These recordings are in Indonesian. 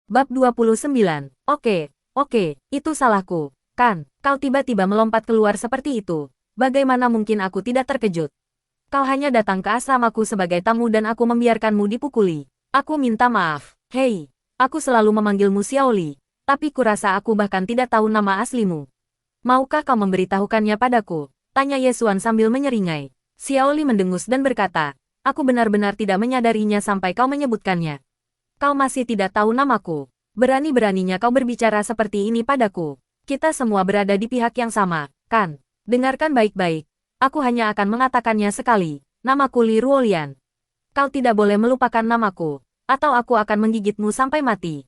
Bab 29. Oke, itu salahku. Kan, kau tiba-tiba melompat keluar seperti itu. Bagaimana mungkin aku tidak terkejut? Kau hanya datang ke asramaku sebagai tamu dan aku membiarkanmu dipukuli. Aku minta maaf. Hei, aku selalu memanggilmu Xiaoli. Tapi kurasa aku bahkan tidak tahu nama aslimu. Maukah kau memberitahukannya padaku? Tanya Yesuan sambil menyeringai. Xiaoli mendengus dan berkata, aku benar-benar tidak menyadarinya sampai kau menyebutkannya. Kau masih tidak tahu namaku. Berani-beraninya kau berbicara seperti ini padaku. Kita semua berada di pihak yang sama, kan? Dengarkan baik-baik. Aku hanya akan mengatakannya sekali. Namaku Li Ruolian. Kau tidak boleh melupakan namaku, atau aku akan menggigitmu sampai mati.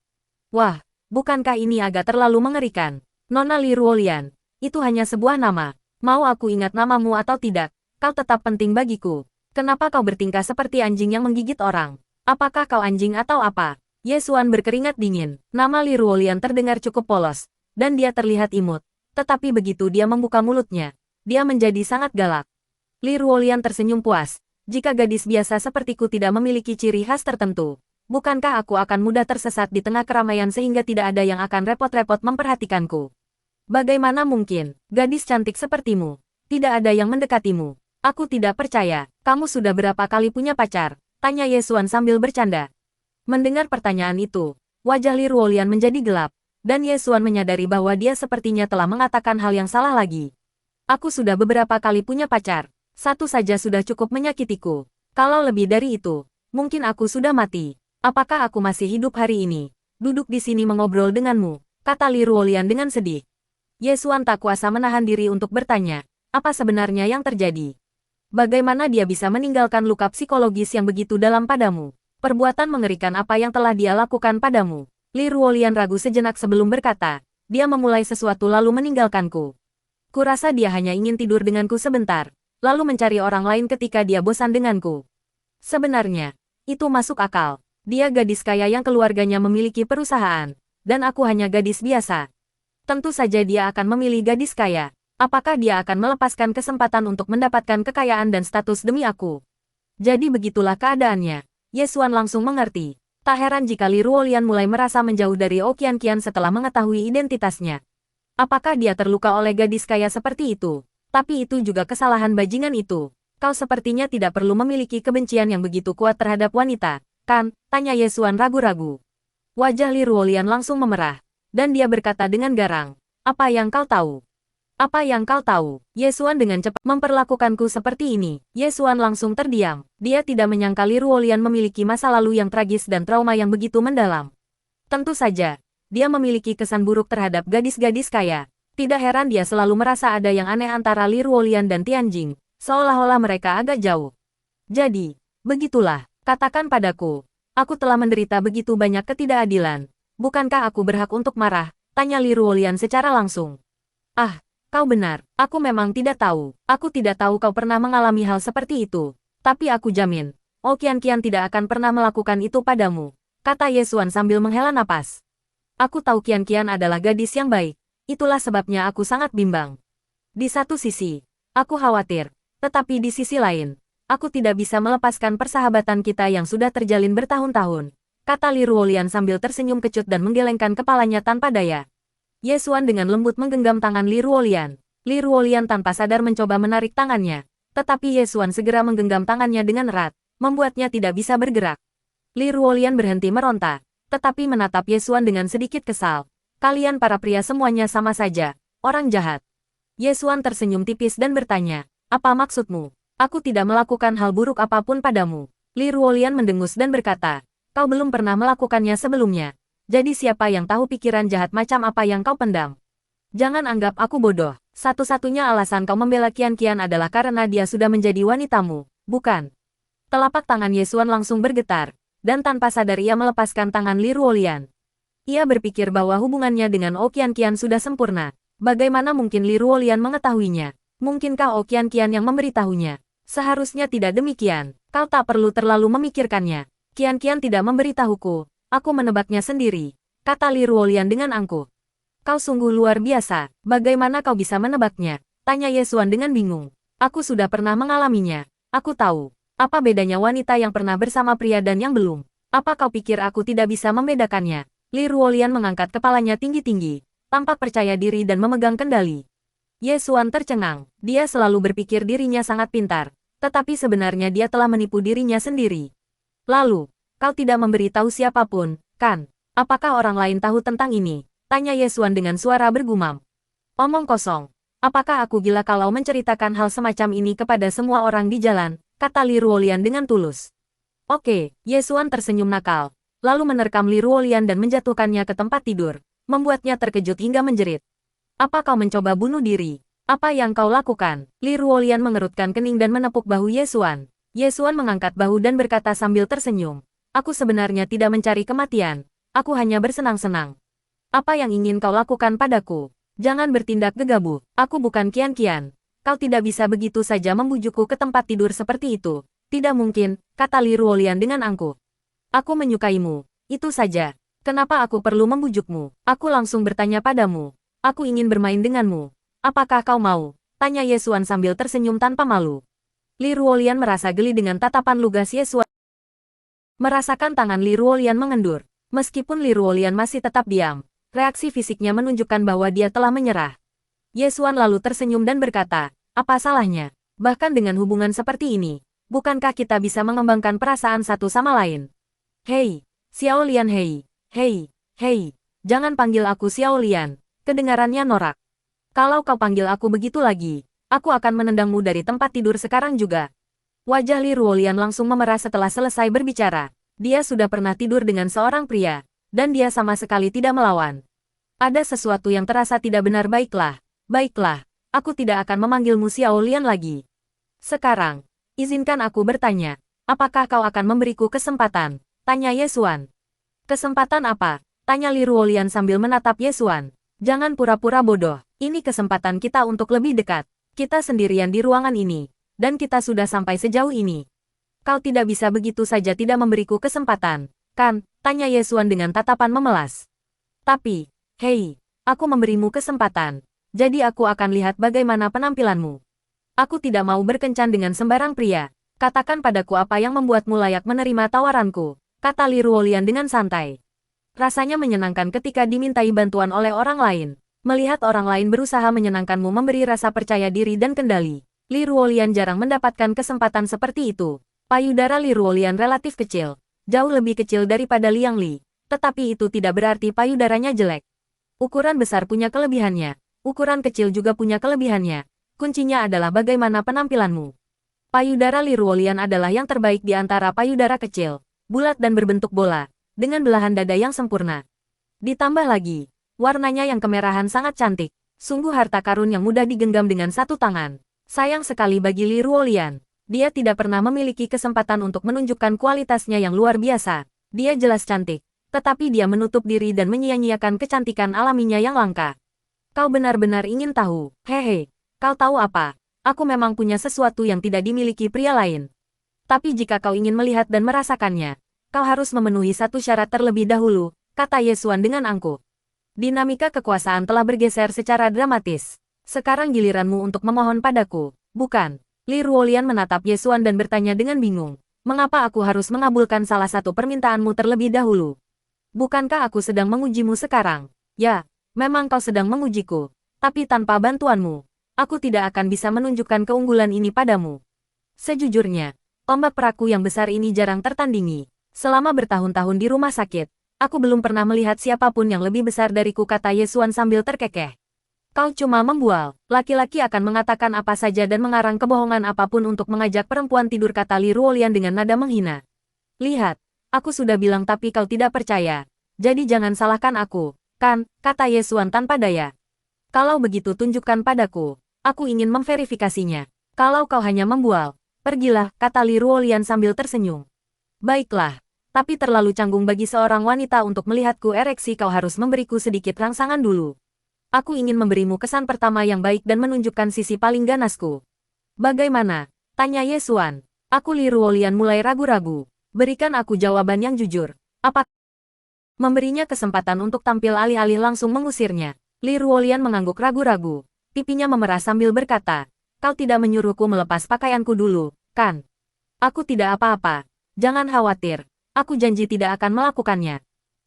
Wah, bukankah ini agak terlalu mengerikan? Nona Li Ruolian, itu hanya sebuah nama. Mau aku ingat namamu atau tidak, kau tetap penting bagiku. Kenapa kau bertingkah seperti anjing yang menggigit orang? Apakah kau anjing atau apa? Yesuan berkeringat dingin. Nama Li Ruolian terdengar cukup polos, dan dia terlihat imut. Tetapi begitu dia membuka mulutnya, dia menjadi sangat galak. Li Ruolian tersenyum puas. Jika gadis biasa sepertiku tidak memiliki ciri khas tertentu, bukankah aku akan mudah tersesat di tengah keramaian sehingga tidak ada yang akan repot-repot memperhatikanku? Bagaimana mungkin, gadis cantik sepertimu, tidak ada yang mendekatimu? Aku tidak percaya, kamu sudah berapa kali punya pacar? Tanya Yesuan sambil bercanda. Mendengar pertanyaan itu, wajah Li Ruolian menjadi gelap, dan Yesuan menyadari bahwa dia sepertinya telah mengatakan hal yang salah lagi. Aku sudah beberapa kali punya pacar, satu saja sudah cukup menyakitiku. Kalau lebih dari itu, mungkin aku sudah mati. Apakah aku masih hidup hari ini? Duduk di sini mengobrol denganmu, kata Li Ruolian dengan sedih. Yesuan tak kuasa menahan diri untuk bertanya, apa sebenarnya yang terjadi? Bagaimana dia bisa meninggalkan luka psikologis yang begitu dalam padamu? Perbuatan mengerikan apa yang telah dia lakukan padamu? Li Ruolian ragu sejenak sebelum berkata, dia memulai sesuatu lalu meninggalkanku. Kurasa dia hanya ingin tidur denganku sebentar, lalu mencari orang lain ketika dia bosan denganku. Sebenarnya, itu masuk akal. Dia gadis kaya yang keluarganya memiliki perusahaan, dan aku hanya gadis biasa. Tentu saja dia akan memilih gadis kaya. Apakah dia akan melepaskan kesempatan untuk mendapatkan kekayaan dan status demi aku? Jadi begitulah keadaannya. Yesuan langsung mengerti. Tak heran jika Li Ruolian mulai merasa menjauh dari Oqian setelah mengetahui identitasnya. Apakah dia terluka oleh gadis kaya seperti itu? Tapi itu juga kesalahan bajingan itu. Kau sepertinya tidak perlu memiliki kebencian yang begitu kuat terhadap wanita, kan? Tanya Yesuan ragu-ragu. Wajah Li Ruolian langsung memerah, dan dia berkata dengan garang, apa yang kau tahu? Apa yang kau tahu? Yesuan dengan cepat memperlakukanku seperti ini. Yesuan langsung terdiam. Dia tidak menyangka Li Ruolian memiliki masa lalu yang tragis dan trauma yang begitu mendalam. Tentu saja, dia memiliki kesan buruk terhadap gadis-gadis kaya. Tidak heran dia selalu merasa ada yang aneh antara Li Ruolian dan Tianjing, seolah-olah mereka agak jauh. Jadi, begitulah, katakan padaku. Aku telah menderita begitu banyak ketidakadilan. Bukankah aku berhak untuk marah? Tanya Li Ruolian secara langsung. Ah, kau benar, aku memang tidak tahu. Aku tidak tahu kau pernah mengalami hal seperti itu. Tapi aku jamin, Oqian tidak akan pernah melakukan itu padamu, kata Yesuan sambil menghela napas. Aku tahu Qian adalah gadis yang baik. Itulah sebabnya aku sangat bimbang. Di satu sisi, aku khawatir. Tetapi di sisi lain, aku tidak bisa melepaskan persahabatan kita yang sudah terjalin bertahun-tahun, kata Li Ruolian sambil tersenyum kecut dan menggelengkan kepalanya tanpa daya. Yesuan dengan lembut menggenggam tangan Li Ruolian. Li Ruolian tanpa sadar mencoba menarik tangannya, tetapi Yesuan segera menggenggam tangannya dengan erat, membuatnya tidak bisa bergerak. Li Ruolian berhenti meronta, tetapi menatap Yesuan dengan sedikit kesal. Kalian para pria semuanya sama saja, orang jahat. Yesuan tersenyum tipis dan bertanya, apa maksudmu? Aku tidak melakukan hal buruk apapun padamu. Li Ruolian mendengus dan berkata, kau belum pernah melakukannya sebelumnya. Jadi siapa yang tahu pikiran jahat macam apa yang kau pendam? Jangan anggap aku bodoh. Satu-satunya alasan kau membela Qian adalah karena dia sudah menjadi wanitamu, bukan? Telapak tangan Yesuan langsung bergetar, dan tanpa sadar ia melepaskan tangan Li Ruolian. Ia berpikir bahwa hubungannya dengan Oqian sudah sempurna. Bagaimana mungkin Li Ruolian mengetahuinya? Mungkinkah Oqian yang memberitahunya? Seharusnya tidak demikian. Kau tak perlu terlalu memikirkannya. Qian tidak memberitahuku. Aku menebaknya sendiri, kata Li Ruolian dengan angkuh. Kau sungguh luar biasa, bagaimana kau bisa menebaknya? Tanya Yesuan dengan bingung. Aku sudah pernah mengalaminya, aku tahu. Apa bedanya wanita yang pernah bersama pria dan yang belum? Apa kau pikir aku tidak bisa membedakannya? Li Ruolian mengangkat kepalanya tinggi-tinggi, tampak percaya diri dan memegang kendali. Ye Xuan tercengang. Dia selalu berpikir dirinya sangat pintar, tetapi sebenarnya dia telah menipu dirinya sendiri. Lalu, kau tidak memberitahu siapapun, kan? Apakah orang lain tahu tentang ini? Tanya Ye Xuan dengan suara bergumam. Omong kosong. Apakah aku gila kalau menceritakan hal semacam ini kepada semua orang di jalan? Kata Li Ruolian dengan tulus. Oke, Ye Xuan tersenyum nakal, lalu menerkam Li Ruolian dan menjatuhkannya ke tempat tidur, membuatnya terkejut hingga menjerit. Apa kau mencoba bunuh diri? Apa yang kau lakukan? Li Ruolian mengerutkan kening dan menepuk bahu Ye Xuan. Ye Xuan mengangkat bahu dan berkata sambil tersenyum. Aku sebenarnya tidak mencari kematian. Aku hanya bersenang-senang. Apa yang ingin kau lakukan padaku? Jangan bertindak gegabah. Aku bukan Qian-Qian. Kau tidak bisa begitu saja membujukku ke tempat tidur seperti itu. Tidak mungkin, kata Li Ruolian dengan angkuh. Aku menyukaimu. Itu saja. Kenapa aku perlu membujukmu? Aku langsung bertanya padamu. Aku ingin bermain denganmu. Apakah kau mau? Tanya Ye Xuan sambil tersenyum tanpa malu. Li Ruolian merasa geli dengan tatapan lugas Ye Xuan. Merasakan tangan Li Ruolian mengendur. Meskipun Li Ruolian masih tetap diam, reaksi fisiknya menunjukkan bahwa dia telah menyerah. Ye Xuan lalu tersenyum dan berkata, apa salahnya? Bahkan dengan hubungan seperti ini, bukankah kita bisa mengembangkan perasaan satu sama lain? Hei, Xiao Lian hei, hei, hei, jangan panggil aku Xiao Lian. Kedengarannya norak. Kalau kau panggil aku begitu lagi, aku akan menendangmu dari tempat tidur sekarang juga. Wajah Li Ruolian langsung memerah setelah selesai berbicara. Dia sudah pernah tidur dengan seorang pria, dan dia sama sekali tidak melawan. Ada sesuatu yang terasa tidak benar. Baiklah, aku tidak akan memanggilmu Xiao Lian lagi. Sekarang, izinkan aku bertanya, apakah kau akan memberiku kesempatan? Tanya Ye Xuan. Kesempatan apa? Tanya Li Ruolian sambil menatap Ye Xuan. Jangan pura-pura bodoh, ini kesempatan kita untuk lebih dekat. Kita sendirian di ruangan ini, dan kita sudah sampai sejauh ini. Kau tidak bisa begitu saja tidak memberiku kesempatan, kan? Tanya Ye Xuan dengan tatapan memelas. Tapi, hei, aku memberimu kesempatan, jadi aku akan lihat bagaimana penampilanmu. Aku tidak mau berkencan dengan sembarang pria. Katakan padaku apa yang membuatmu layak menerima tawaranku, kata Li Ruolian dengan santai. Rasanya menyenangkan ketika dimintai bantuan oleh orang lain. Melihat orang lain berusaha menyenangkanmu memberi rasa percaya diri dan kendali. Li Ruolian jarang mendapatkan kesempatan seperti itu. Payudara Li Ruolian relatif kecil. Jauh lebih kecil daripada Liang Li. Tetapi itu tidak berarti payudaranya jelek. Ukuran besar punya kelebihannya. Ukuran kecil juga punya kelebihannya. Kuncinya adalah bagaimana penampilanmu. Payudara Li Ruolian adalah yang terbaik di antara payudara kecil, bulat dan berbentuk bola, dengan belahan dada yang sempurna. Ditambah lagi, warnanya yang kemerahan sangat cantik. Sungguh harta karun yang mudah digenggam dengan satu tangan. Sayang sekali bagi Li Ruolian. Dia tidak pernah memiliki kesempatan untuk menunjukkan kualitasnya yang luar biasa. Dia jelas cantik, tetapi dia menutup diri dan menyia-nyiakan kecantikan alaminya yang langka. Kau benar-benar ingin tahu? Hehe, kau tahu apa? Aku memang punya sesuatu yang tidak dimiliki pria lain. Tapi jika kau ingin melihat dan merasakannya, kau harus memenuhi satu syarat terlebih dahulu, kata Ye Xuan dengan angkuh. Dinamika kekuasaan telah bergeser secara dramatis. Sekarang giliranmu untuk memohon padaku, bukan? Li Ruolian menatap Ye Xuan dan bertanya dengan bingung. Mengapa aku harus mengabulkan salah satu permintaanmu terlebih dahulu? Bukankah aku sedang mengujimu sekarang? Ya, memang kau sedang mengujiku. Tapi tanpa bantuanmu, aku tidak akan bisa menunjukkan keunggulan ini padamu. Sejujurnya, tombak peraku yang besar ini jarang tertandingi. Selama bertahun-tahun di rumah sakit, aku belum pernah melihat siapapun yang lebih besar dariku, kata Ye Xuan sambil terkekeh. Kau cuma membual. Laki-laki akan mengatakan apa saja dan mengarang kebohongan apapun untuk mengajak perempuan tidur, kata Li Ruolian dengan nada menghina. Lihat, aku sudah bilang tapi kau tidak percaya. Jadi jangan salahkan aku, kan? Kata Ye Xuan tanpa daya. Kalau begitu tunjukkan padaku. Aku ingin memverifikasinya. Kalau kau hanya membual, pergilah, kata Li Ruolian sambil tersenyum. Baiklah. Tapi terlalu canggung bagi seorang wanita untuk melihatku ereksi. Kau harus memberiku sedikit rangsangan dulu. Aku ingin memberimu kesan pertama yang baik dan menunjukkan sisi paling ganasku. Bagaimana? Tanya Ye Xuan. Aku Li Ruolian mulai ragu-ragu. Berikan aku jawaban yang jujur. Apa? Memberinya kesempatan untuk tampil alih-alih langsung mengusirnya. Li Ruolian mengangguk ragu-ragu. Pipinya memerah sambil berkata, kau tidak menyuruhku melepas pakaianku dulu, kan? Aku tidak apa-apa. Jangan khawatir. Aku janji tidak akan melakukannya.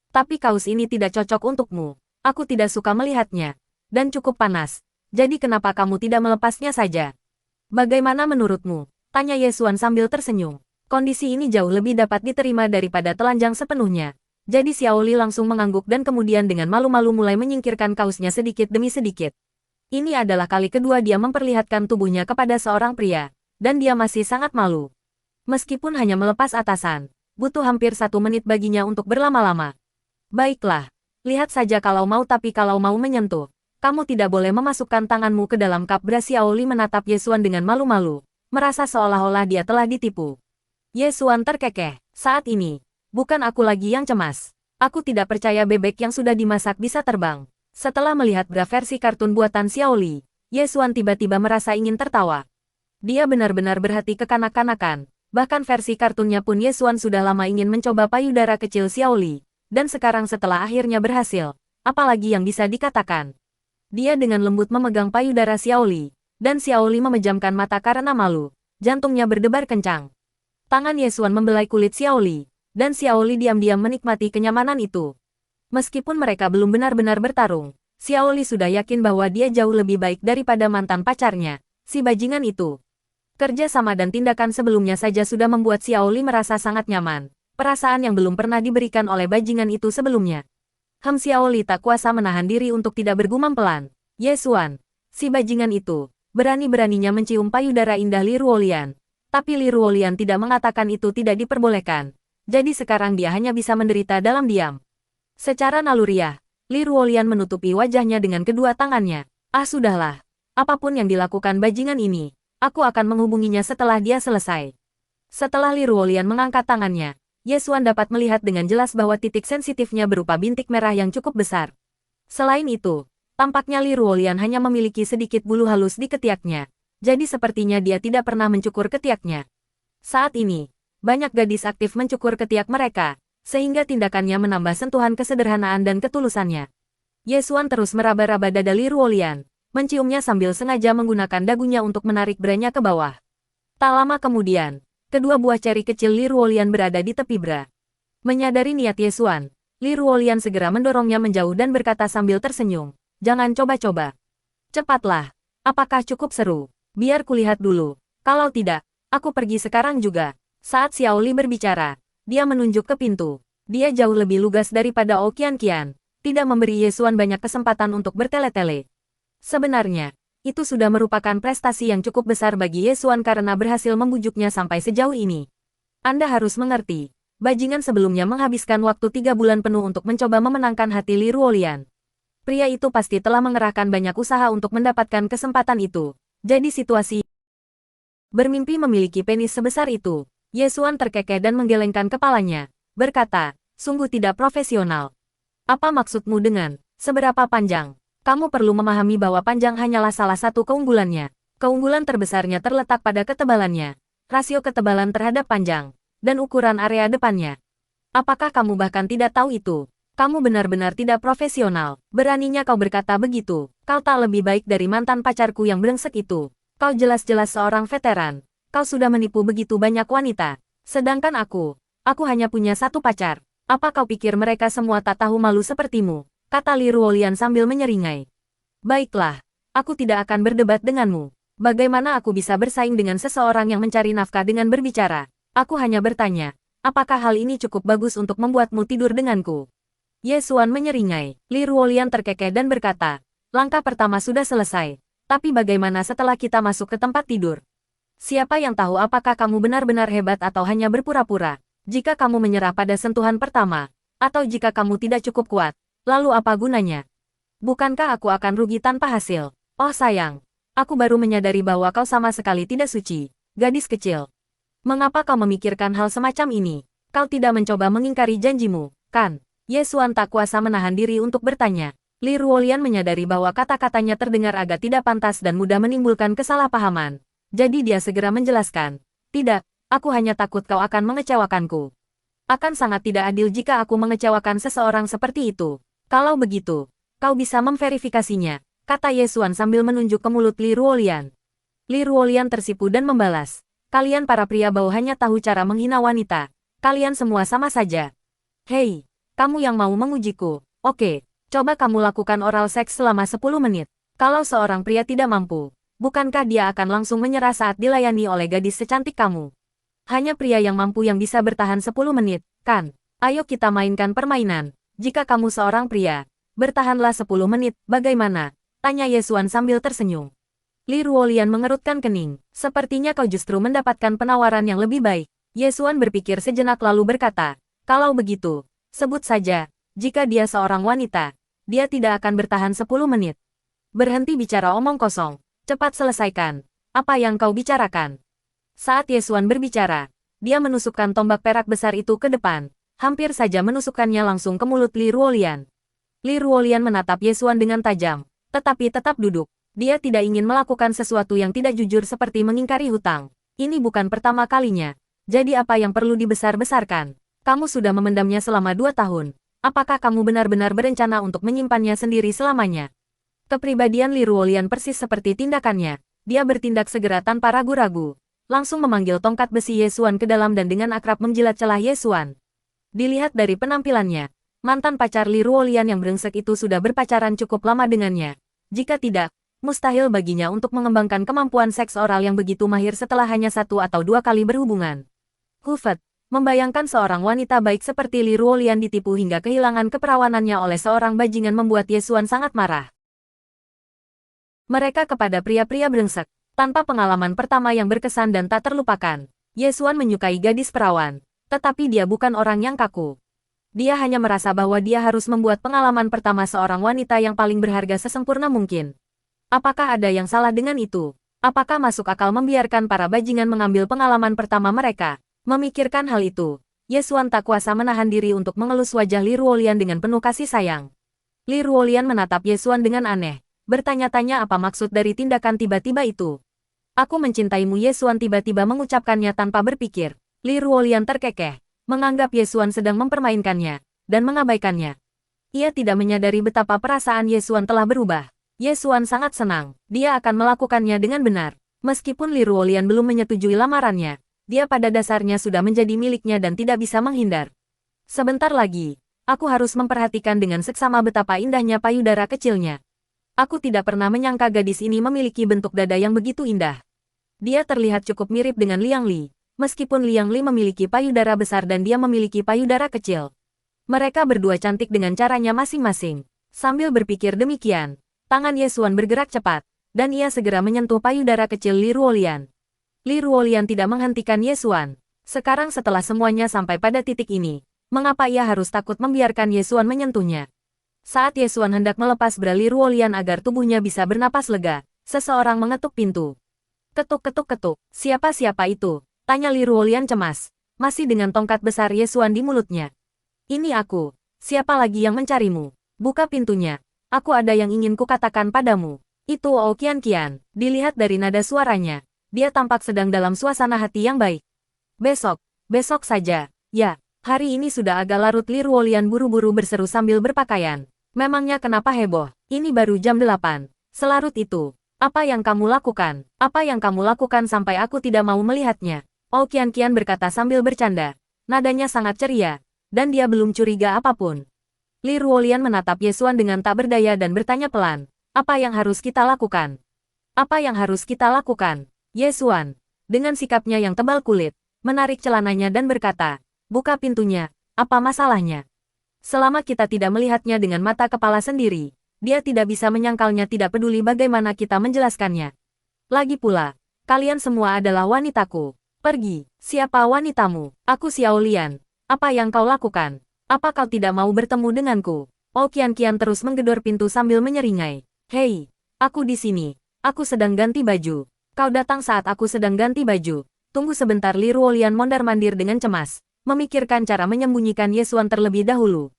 Tapi kaus ini tidak cocok untukmu. Aku tidak suka melihatnya. Dan cukup panas. Jadi kenapa kamu tidak melepasnya saja? Bagaimana menurutmu? Tanya Yesuan sambil tersenyum. Kondisi ini jauh lebih dapat diterima daripada telanjang sepenuhnya. Jadi Xiaoli langsung mengangguk dan kemudian dengan malu-malu mulai menyingkirkan kausnya sedikit demi sedikit. Ini adalah kali kedua dia memperlihatkan tubuhnya kepada seorang pria. Dan dia masih sangat malu. Meskipun hanya melepas atasan, butuh hampir 1 menit baginya untuk berlama-lama. Baiklah. Lihat saja kalau mau, tapi kalau mau menyentuh, kamu tidak boleh memasukkan tanganmu ke dalam cup beras. Xiaoli menatap Yesuan dengan malu-malu, merasa seolah-olah dia telah ditipu. Yesuan terkekeh. Saat ini, bukan aku lagi yang cemas. Aku tidak percaya bebek yang sudah dimasak bisa terbang. Setelah melihat bra versi kartun buatan Xiaoli, Yesuan tiba-tiba merasa ingin tertawa. Dia benar-benar berhati kekanak-kanakan. Bahkan versi kartunnya pun Yesuan sudah lama ingin mencoba payudara kecil Xiaoli. Dan sekarang setelah akhirnya berhasil, apalagi yang bisa dikatakan. Dia dengan lembut memegang payudara Xiaoli, dan Xiaoli memejamkan mata karena malu. Jantungnya berdebar kencang. Tangan Yesuan membelai kulit Xiaoli, dan Xiaoli diam-diam menikmati kenyamanan itu. Meskipun mereka belum benar-benar bertarung, Xiaoli sudah yakin bahwa dia jauh lebih baik daripada mantan pacarnya, si bajingan itu. Kerja sama dan tindakan sebelumnya saja sudah membuat Xiaoli merasa sangat nyaman. Perasaan yang belum pernah diberikan oleh bajingan itu sebelumnya. Xiaoli tak kuasa menahan diri untuk tidak bergumam pelan. Yesuan, si bajingan itu, berani-beraninya mencium payudara indah Li Ruolian. Tapi Li Ruolian tidak mengatakan itu tidak diperbolehkan. Jadi sekarang dia hanya bisa menderita dalam diam. Secara naluriah, Li Ruolian menutupi wajahnya dengan kedua tangannya. Ah sudahlah, apapun yang dilakukan bajingan ini, aku akan menghubunginya setelah dia selesai. Setelah Li Ruolian mengangkat tangannya, Yesuan dapat melihat dengan jelas bahwa titik sensitifnya berupa bintik merah yang cukup besar. Selain itu, tampaknya Li Ruolian hanya memiliki sedikit bulu halus di ketiaknya. Jadi sepertinya dia tidak pernah mencukur ketiaknya. Saat ini, banyak gadis aktif mencukur ketiak mereka, sehingga tindakannya menambah sentuhan kesederhanaan dan ketulusannya. Yesuan terus meraba-raba dada Li Ruolian, menciumnya sambil sengaja menggunakan dagunya untuk menarik branya ke bawah. Tak lama kemudian, kedua buah ceri kecil Li Ruolian berada di tepi bra. Menyadari niat Yesuan, Li Ruolian segera mendorongnya menjauh dan berkata sambil tersenyum, "Jangan coba-coba. Cepatlah. Apakah cukup seru? Biar kulihat dulu. Kalau tidak, aku pergi sekarang juga." Saat Xiaoli berbicara, dia menunjuk ke pintu. Dia jauh lebih lugas daripada Oqian-qian, tidak memberi Yesuan banyak kesempatan untuk bertele-tele. Sebenarnya, itu sudah merupakan prestasi yang cukup besar bagi Yesuan karena berhasil membujuknya sampai sejauh ini. Anda harus mengerti, bajingan sebelumnya menghabiskan waktu 3 bulan penuh untuk mencoba memenangkan hati Li Ruolian. Pria itu pasti telah mengerahkan banyak usaha untuk mendapatkan kesempatan itu. Jadi situasi bermimpi memiliki penis sebesar itu. Yesuan terkekeh dan menggelengkan kepalanya, berkata, "Sungguh tidak profesional. Apa maksudmu dengan seberapa panjang? Kamu perlu memahami bahwa panjang hanyalah salah satu keunggulannya. Keunggulan terbesarnya terletak pada ketebalannya, rasio ketebalan terhadap panjang, dan ukuran area depannya. Apakah kamu bahkan tidak tahu itu? Kamu benar-benar tidak profesional. Beraninya kau berkata begitu. Kau tak lebih baik dari mantan pacarku yang brengsek itu. Kau jelas-jelas seorang veteran. Kau sudah menipu begitu banyak wanita. Sedangkan aku hanya punya satu pacar. Apa kau pikir mereka semua tak tahu malu sepertimu?" Kata Li Ruolian sambil menyeringai. "Baiklah, aku tidak akan berdebat denganmu. Bagaimana aku bisa bersaing dengan seseorang yang mencari nafkah dengan berbicara? Aku hanya bertanya, apakah hal ini cukup bagus untuk membuatmu tidur denganku?" Yesuan menyeringai. Li Ruolian terkekeh dan berkata, "Langkah pertama sudah selesai. Tapi bagaimana setelah kita masuk ke tempat tidur? Siapa yang tahu apakah kamu benar-benar hebat atau hanya berpura-pura? Jika kamu menyerah pada sentuhan pertama, atau jika kamu tidak cukup kuat, lalu apa gunanya? Bukankah aku akan rugi tanpa hasil? Oh sayang, aku baru menyadari bahwa kau sama sekali tidak suci, gadis kecil. Mengapa kau memikirkan hal semacam ini? Kau tidak mencoba mengingkari janjimu, kan?" Yesuan tak kuasa menahan diri untuk bertanya. Li Ruolian menyadari bahwa kata-katanya terdengar agak tidak pantas dan mudah menimbulkan kesalahpahaman. Jadi dia segera menjelaskan, "Tidak, aku hanya takut kau akan mengecewakanku. Akan sangat tidak adil jika aku mengecewakan seseorang seperti itu. Kalau begitu, kau bisa memverifikasinya," kata Yesuan sambil menunjuk ke mulut Li Ruolian. Li Ruolian tersipu dan membalas, "Kalian para pria bau hanya tahu cara menghina wanita. Kalian semua sama saja. Hei, Kamu yang mau mengujiku. Oke, coba kamu lakukan oral seks selama 10 menit. Kalau seorang pria tidak mampu, bukankah dia akan langsung menyerah saat dilayani oleh gadis secantik kamu? Hanya pria yang mampu yang bisa bertahan 10 menit, kan? Ayo kita mainkan permainan. Jika kamu seorang pria, bertahanlah 10 menit, bagaimana? Tanya Yesuan sambil tersenyum. Li Ruolian mengerutkan kening. Sepertinya kau justru mendapatkan penawaran yang lebih baik. Yesuan berpikir sejenak lalu berkata, kalau begitu, sebut saja, jika dia seorang wanita, dia tidak akan bertahan 10 menit. Berhenti bicara omong kosong. Cepat selesaikan. Apa yang kau bicarakan? Saat Yesuan berbicara, dia menusukkan tombak perak besar itu ke depan, hampir saja menusukkannya langsung ke mulut Li Ruolian. Li Ruolian menatap Yesuan dengan tajam, tetapi tetap duduk. Dia tidak ingin melakukan sesuatu yang tidak jujur seperti mengingkari hutang. Ini bukan pertama kalinya. Jadi apa yang perlu dibesar-besarkan? Kamu sudah memendamnya selama 2 tahun. Apakah kamu benar-benar berencana untuk menyimpannya sendiri selamanya? Kepribadian Li Ruolian persis seperti tindakannya. Dia bertindak segera tanpa ragu-ragu. Langsung memanggil tongkat besi Yesuan ke dalam dan dengan akrab menjilat celah Yesuan. Dilihat dari penampilannya, mantan pacar Li Ruolian yang brengsek itu sudah berpacaran cukup lama dengannya. Jika tidak, mustahil baginya untuk mengembangkan kemampuan seks oral yang begitu mahir setelah hanya 1 atau 2 kali berhubungan. Hufet, membayangkan seorang wanita baik seperti Li Ruolian ditipu hingga kehilangan keperawanannya oleh seorang bajingan membuat Yesuan sangat marah. Mereka kepada pria-pria brengsek. Tanpa pengalaman pertama yang berkesan dan tak terlupakan, Yesuan menyukai gadis perawan. Tetapi dia bukan orang yang kaku. Dia hanya merasa bahwa dia harus membuat pengalaman pertama seorang wanita yang paling berharga sesempurna mungkin. Apakah ada yang salah dengan itu? Apakah masuk akal membiarkan para bajingan mengambil pengalaman pertama mereka? Memikirkan hal itu, Yesuan tak kuasa menahan diri untuk mengelus wajah Li Ruolian dengan penuh kasih sayang. Li Ruolian menatap Yesuan dengan aneh, bertanya-tanya apa maksud dari tindakan tiba-tiba itu. Aku mencintaimu, Yesuan tiba-tiba mengucapkannya tanpa berpikir. Li Ruolian terkekeh, menganggap Yesuan sedang mempermainkannya, dan mengabaikannya. Ia tidak menyadari betapa perasaan Yesuan telah berubah. Yesuan sangat senang, dia akan melakukannya dengan benar. Meskipun Li Ruolian belum menyetujui lamarannya, dia pada dasarnya sudah menjadi miliknya dan tidak bisa menghindar. Sebentar lagi, aku harus memperhatikan dengan seksama betapa indahnya payudara kecilnya. Aku tidak pernah menyangka gadis ini memiliki bentuk dada yang begitu indah. Dia terlihat cukup mirip dengan Liang Li, meskipun Liang Li memiliki payudara besar dan dia memiliki payudara kecil. Mereka berdua cantik dengan caranya masing-masing. Sambil berpikir demikian, tangan Yesuan bergerak cepat, dan ia segera menyentuh payudara kecil Li Ruolian. Li Ruolian tidak menghentikan Yesuan. Sekarang setelah semuanya sampai pada titik ini, mengapa ia harus takut membiarkan Yesuan menyentuhnya? Saat Yesuan hendak melepas bra Li Ruolian agar tubuhnya bisa bernapas lega, seseorang mengetuk pintu. Ketuk-ketuk-ketuk, siapa-siapa itu? Tanya Li Ruolian cemas, masih dengan tongkat besar Yesuan di mulutnya. Ini aku, siapa lagi yang mencarimu? Buka pintunya, aku ada yang ingin kukatakan padamu. Itu Oh Qian-Qian, dilihat dari nada suaranya, dia tampak sedang dalam suasana hati yang baik. Besok saja, ya, hari ini sudah agak larut. Li Ruolian buru-buru berseru sambil berpakaian. Memangnya kenapa heboh? Ini baru jam 8, selarut itu. Apa yang kamu lakukan? Apa yang kamu lakukan sampai aku tidak mau melihatnya? Oh Qian-Qian berkata sambil bercanda. Nadanya sangat ceria, dan dia belum curiga apapun. Li Ruolian menatap Yesuan dengan tak berdaya dan bertanya pelan. Apa yang harus kita lakukan? Apa yang harus kita lakukan? Yesuan, dengan sikapnya yang tebal kulit, menarik celananya dan berkata, buka pintunya, apa masalahnya? Selama kita tidak melihatnya dengan mata kepala sendiri, dia tidak bisa menyangkalnya, tidak peduli bagaimana kita menjelaskannya. Lagi pula, kalian semua adalah wanitaku. Pergi, siapa wanitamu? Aku Xiao Lian. Apa yang kau lakukan? Apa kau tidak mau bertemu denganku? Oh Qian-Qian terus menggedor pintu sambil menyeringai. Hei, aku di sini. Aku sedang ganti baju. Kau datang saat aku sedang ganti baju. Tunggu sebentar. Li Ruolian mondar-mandir dengan cemas, memikirkan cara menyembunyikan Yesuan terlebih dahulu.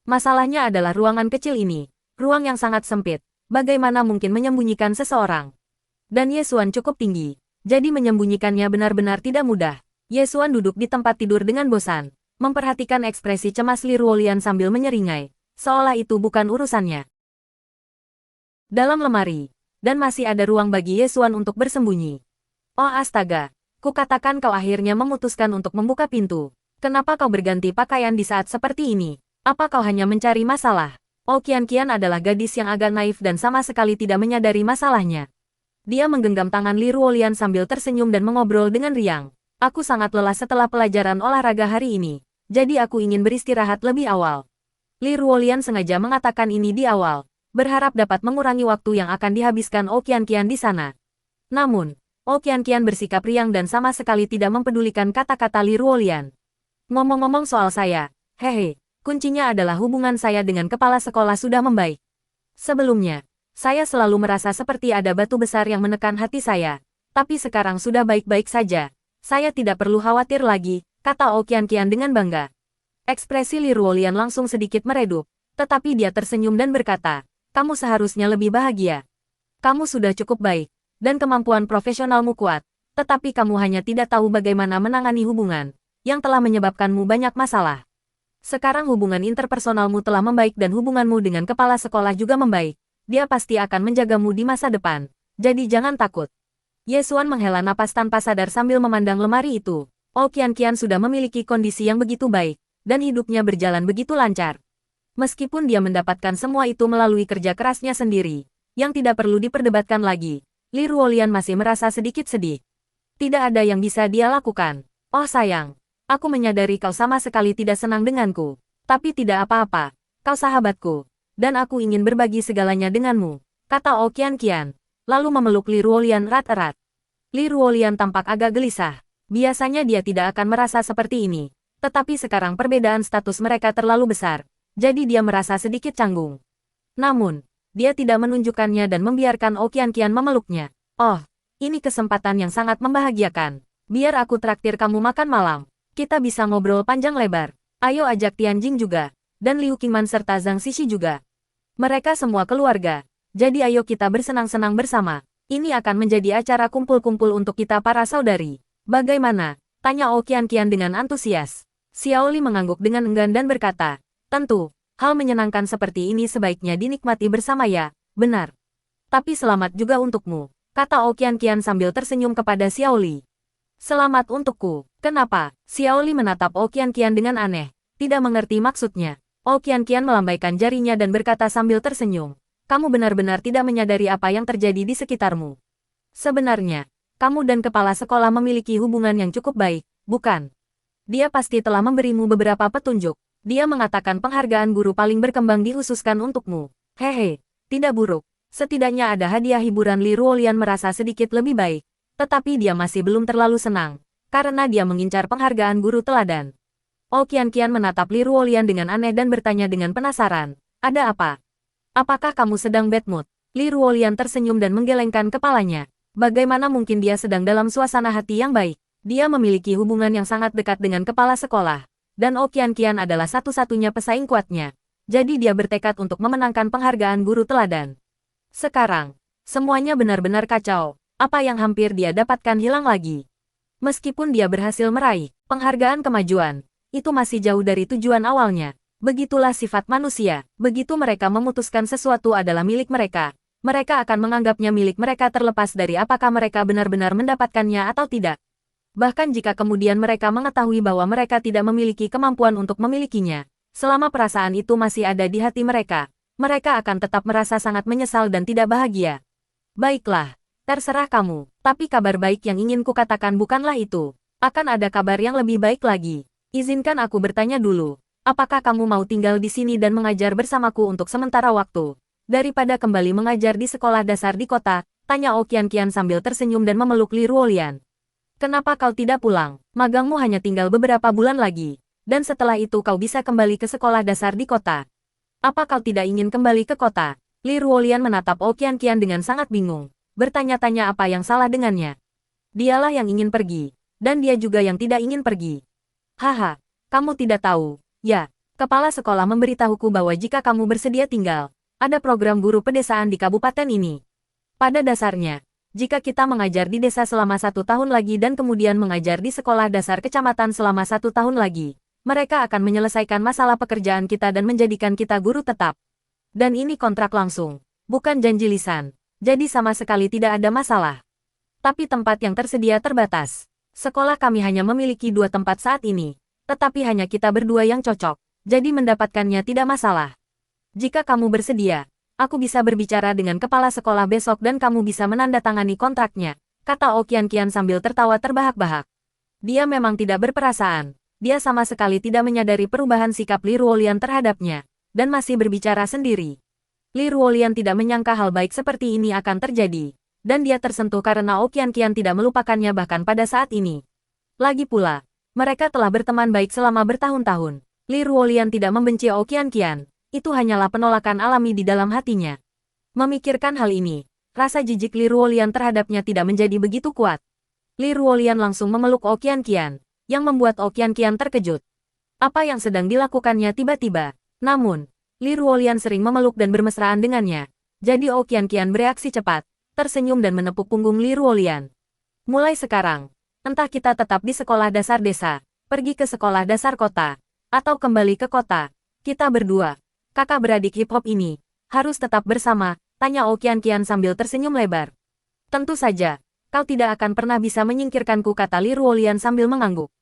Masalahnya adalah ruangan kecil ini. Ruang yang sangat sempit, bagaimana mungkin menyembunyikan seseorang? Dan Yesuan cukup tinggi, jadi menyembunyikannya benar-benar tidak mudah. Yesuan duduk di tempat tidur dengan bosan, memperhatikan ekspresi cemas Li Ruolian sambil menyeringai, seolah itu bukan urusannya. Dalam lemari, dan masih ada ruang bagi Yesuan untuk bersembunyi. Oh astaga, kukatakan kau akhirnya memutuskan untuk membuka pintu. Kenapa kau berganti pakaian di saat seperti ini? Apa kau hanya mencari masalah? Oh Qian adalah gadis yang agak naif dan sama sekali tidak menyadari masalahnya. Dia menggenggam tangan Li Ruolian sambil tersenyum dan mengobrol dengan riang. Aku sangat lelah setelah pelajaran olahraga hari ini, jadi aku ingin beristirahat lebih awal. Li Ruolian sengaja mengatakan ini di awal, berharap dapat mengurangi waktu yang akan dihabiskan Oh Qian di sana. Namun, Oh Qian bersikap riang dan sama sekali tidak mempedulikan kata-kata Li Ruolian. Ngomong-ngomong soal saya, hehe, kuncinya adalah hubungan saya dengan kepala sekolah sudah membaik. Sebelumnya, saya selalu merasa seperti ada batu besar yang menekan hati saya, tapi sekarang sudah baik-baik saja. Saya tidak perlu khawatir lagi, kata Oh Qian dengan bangga. Ekspresi Li Ruolian langsung sedikit meredup, tetapi dia tersenyum dan berkata, kamu seharusnya lebih bahagia. Kamu sudah cukup baik, dan kemampuan profesionalmu kuat, tetapi kamu hanya tidak tahu bagaimana menangani hubungan, yang telah menyebabkanmu banyak masalah. Sekarang hubungan interpersonalmu telah membaik dan hubunganmu dengan kepala sekolah juga membaik. Dia pasti akan menjagamu di masa depan, jadi jangan takut. Ye Xuan menghela napas tanpa sadar sambil memandang lemari itu. Oh Qian sudah memiliki kondisi yang begitu baik, dan hidupnya berjalan begitu lancar. Meskipun dia mendapatkan semua itu melalui kerja kerasnya sendiri, yang tidak perlu diperdebatkan lagi, Li Ruolian masih merasa sedikit sedih. Tidak ada yang bisa dia lakukan. Oh sayang, aku menyadari kau sama sekali tidak senang denganku, tapi tidak apa-apa, kau sahabatku. Dan aku ingin berbagi segalanya denganmu, kata Oh Qian, lalu memeluk Li Ruolian erat-erat. Li Ruolian tampak agak gelisah. Biasanya dia tidak akan merasa seperti ini, tetapi sekarang perbedaan status mereka terlalu besar, jadi dia merasa sedikit canggung. Namun, dia tidak menunjukkannya dan membiarkan Oh Qian memeluknya. Oh, ini kesempatan yang sangat membahagiakan. Biar aku traktir kamu makan malam. Kita bisa ngobrol panjang lebar. Ayo ajak Tianjing juga, dan Liu Qingman serta Zhang Xixi juga. Mereka semua keluarga, jadi ayo kita bersenang-senang bersama. Ini akan menjadi acara kumpul-kumpul untuk kita para saudari. Bagaimana? Tanya Oh Qian dengan antusias. Xiao Li mengangguk dengan enggan dan berkata, tentu, hal menyenangkan seperti ini sebaiknya dinikmati bersama ya, benar. Tapi selamat juga untukmu, kata Oh Qian sambil tersenyum kepada Xiao Li. Selamat untukku, kenapa? Xiao Li menatap Oh Qian dengan aneh, tidak mengerti maksudnya. Oh Qian melambaikan jarinya dan berkata sambil tersenyum, kamu benar-benar tidak menyadari apa yang terjadi di sekitarmu. Sebenarnya, kamu dan kepala sekolah memiliki hubungan yang cukup baik, bukan? Dia pasti telah memberimu beberapa petunjuk. Dia mengatakan penghargaan guru paling berkembang dikhususkan untukmu. Hehe, tidak buruk. Setidaknya ada hadiah hiburan. Li Ruolian merasa sedikit lebih baik, tetapi dia masih belum terlalu senang, karena dia mengincar penghargaan guru teladan. Oh Qian menatap Li Ruolian dengan aneh dan bertanya dengan penasaran, ada apa? Apakah kamu sedang bad mood? Li Ruolian tersenyum dan menggelengkan kepalanya. Bagaimana mungkin dia sedang dalam suasana hati yang baik? Dia memiliki hubungan yang sangat dekat dengan kepala sekolah, dan Oh Qian adalah satu-satunya pesaing kuatnya. Jadi dia bertekad untuk memenangkan penghargaan guru teladan. Sekarang, semuanya benar-benar kacau. Apa yang hampir dia dapatkan hilang lagi. Meskipun dia berhasil meraih penghargaan kemajuan, itu masih jauh dari tujuan awalnya. Begitulah sifat manusia. Begitu mereka memutuskan sesuatu adalah milik mereka, mereka akan menganggapnya milik mereka terlepas dari apakah mereka benar-benar mendapatkannya atau tidak. Bahkan jika kemudian mereka mengetahui bahwa mereka tidak memiliki kemampuan untuk memilikinya, selama perasaan itu masih ada di hati mereka, mereka akan tetap merasa sangat menyesal dan tidak bahagia. Baiklah, terserah kamu, tapi kabar baik yang ingin kukatakan bukanlah itu. Akan ada kabar yang lebih baik lagi. Izinkan aku bertanya dulu, apakah kamu mau tinggal di sini dan mengajar bersamaku untuk sementara waktu, daripada kembali mengajar di sekolah dasar di kota? Tanya Oh Qian sambil tersenyum dan memeluk Li Ruolian. Kenapa kau tidak pulang? Magangmu hanya tinggal beberapa bulan lagi, dan setelah itu kau bisa kembali ke sekolah dasar di kota. Apa kau tidak ingin kembali ke kota? Li Ruolian menatap Oh Qian dengan sangat bingung, bertanya-tanya apa yang salah dengannya. Dialah yang ingin pergi, dan dia juga yang tidak ingin pergi. Haha, kamu tidak tahu. Ya, kepala sekolah memberitahuku bahwa jika kamu bersedia tinggal, ada program guru pedesaan di kabupaten ini. Pada dasarnya, jika kita mengajar di desa selama 1 tahun lagi dan kemudian mengajar di sekolah dasar kecamatan selama 1 tahun lagi, mereka akan menyelesaikan masalah pekerjaan kita dan menjadikan kita guru tetap. Dan ini kontrak langsung, bukan janji lisan, jadi sama sekali tidak ada masalah. Tapi tempat yang tersedia terbatas. Sekolah kami hanya memiliki 2 tempat saat ini, tetapi hanya kita berdua yang cocok. jadi mendapatkannya tidak masalah. Jika kamu bersedia, aku bisa berbicara dengan kepala sekolah besok dan kamu bisa menandatangani kontraknya, kata Okian Kian sambil tertawa terbahak-bahak. Dia memang tidak berperasaan. Dia sama sekali tidak menyadari perubahan sikap Li Ruolian terhadapnya, dan masih berbicara sendiri. Li Ruolian tidak menyangka hal baik seperti ini akan terjadi, dan dia tersentuh karena Okian Kian tidak melupakannya bahkan pada saat ini. Lagi pula, mereka telah berteman baik selama bertahun-tahun. Li Ruolian tidak membenci Okian Kian, itu hanyalah penolakan alami di dalam hatinya. Memikirkan hal ini, rasa jijik Li Ruolian terhadapnya tidak menjadi begitu kuat. Li Ruolian langsung memeluk Okian Kian, yang membuat Okian Kian terkejut. Apa yang sedang dilakukannya tiba-tiba? Namun, Li Ruolian sering memeluk dan bermesraan dengannya. Jadi Okian Kian bereaksi cepat, tersenyum dan menepuk punggung Li Ruolian. Mulai sekarang, entah kita tetap di sekolah dasar desa, pergi ke sekolah dasar kota, atau kembali ke kota, kita berdua, kakak beradik hip-hop ini, harus tetap bersama, tanya Okian Kian sambil tersenyum lebar. Tentu saja, kau tidak akan pernah bisa menyingkirkanku, kata Li Ruolian sambil mengangguk.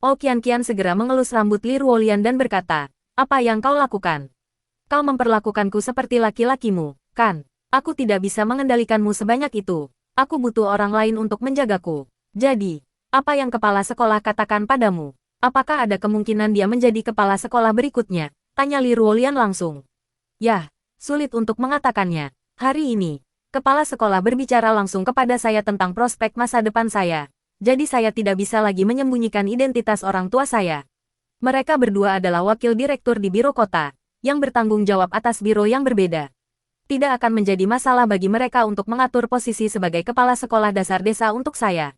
Okian Kian segera mengelus rambut Li Ruolian dan berkata, apa yang kau lakukan? Kau memperlakukanku seperti laki-lakimu, kan? Aku tidak bisa mengendalikanmu sebanyak itu. Aku butuh orang lain untuk menjagaku. Jadi, apa yang kepala sekolah katakan padamu? Apakah ada kemungkinan dia menjadi kepala sekolah berikutnya? Tanya Li Ruolian langsung. Yah, sulit untuk mengatakannya. Hari ini, kepala sekolah berbicara langsung kepada saya tentang prospek masa depan saya. Jadi saya tidak bisa lagi menyembunyikan identitas orang tua saya. Mereka berdua adalah wakil direktur di biro kota, yang bertanggung jawab atas biro yang berbeda. Tidak akan menjadi masalah bagi mereka untuk mengatur posisi sebagai kepala sekolah dasar desa untuk saya.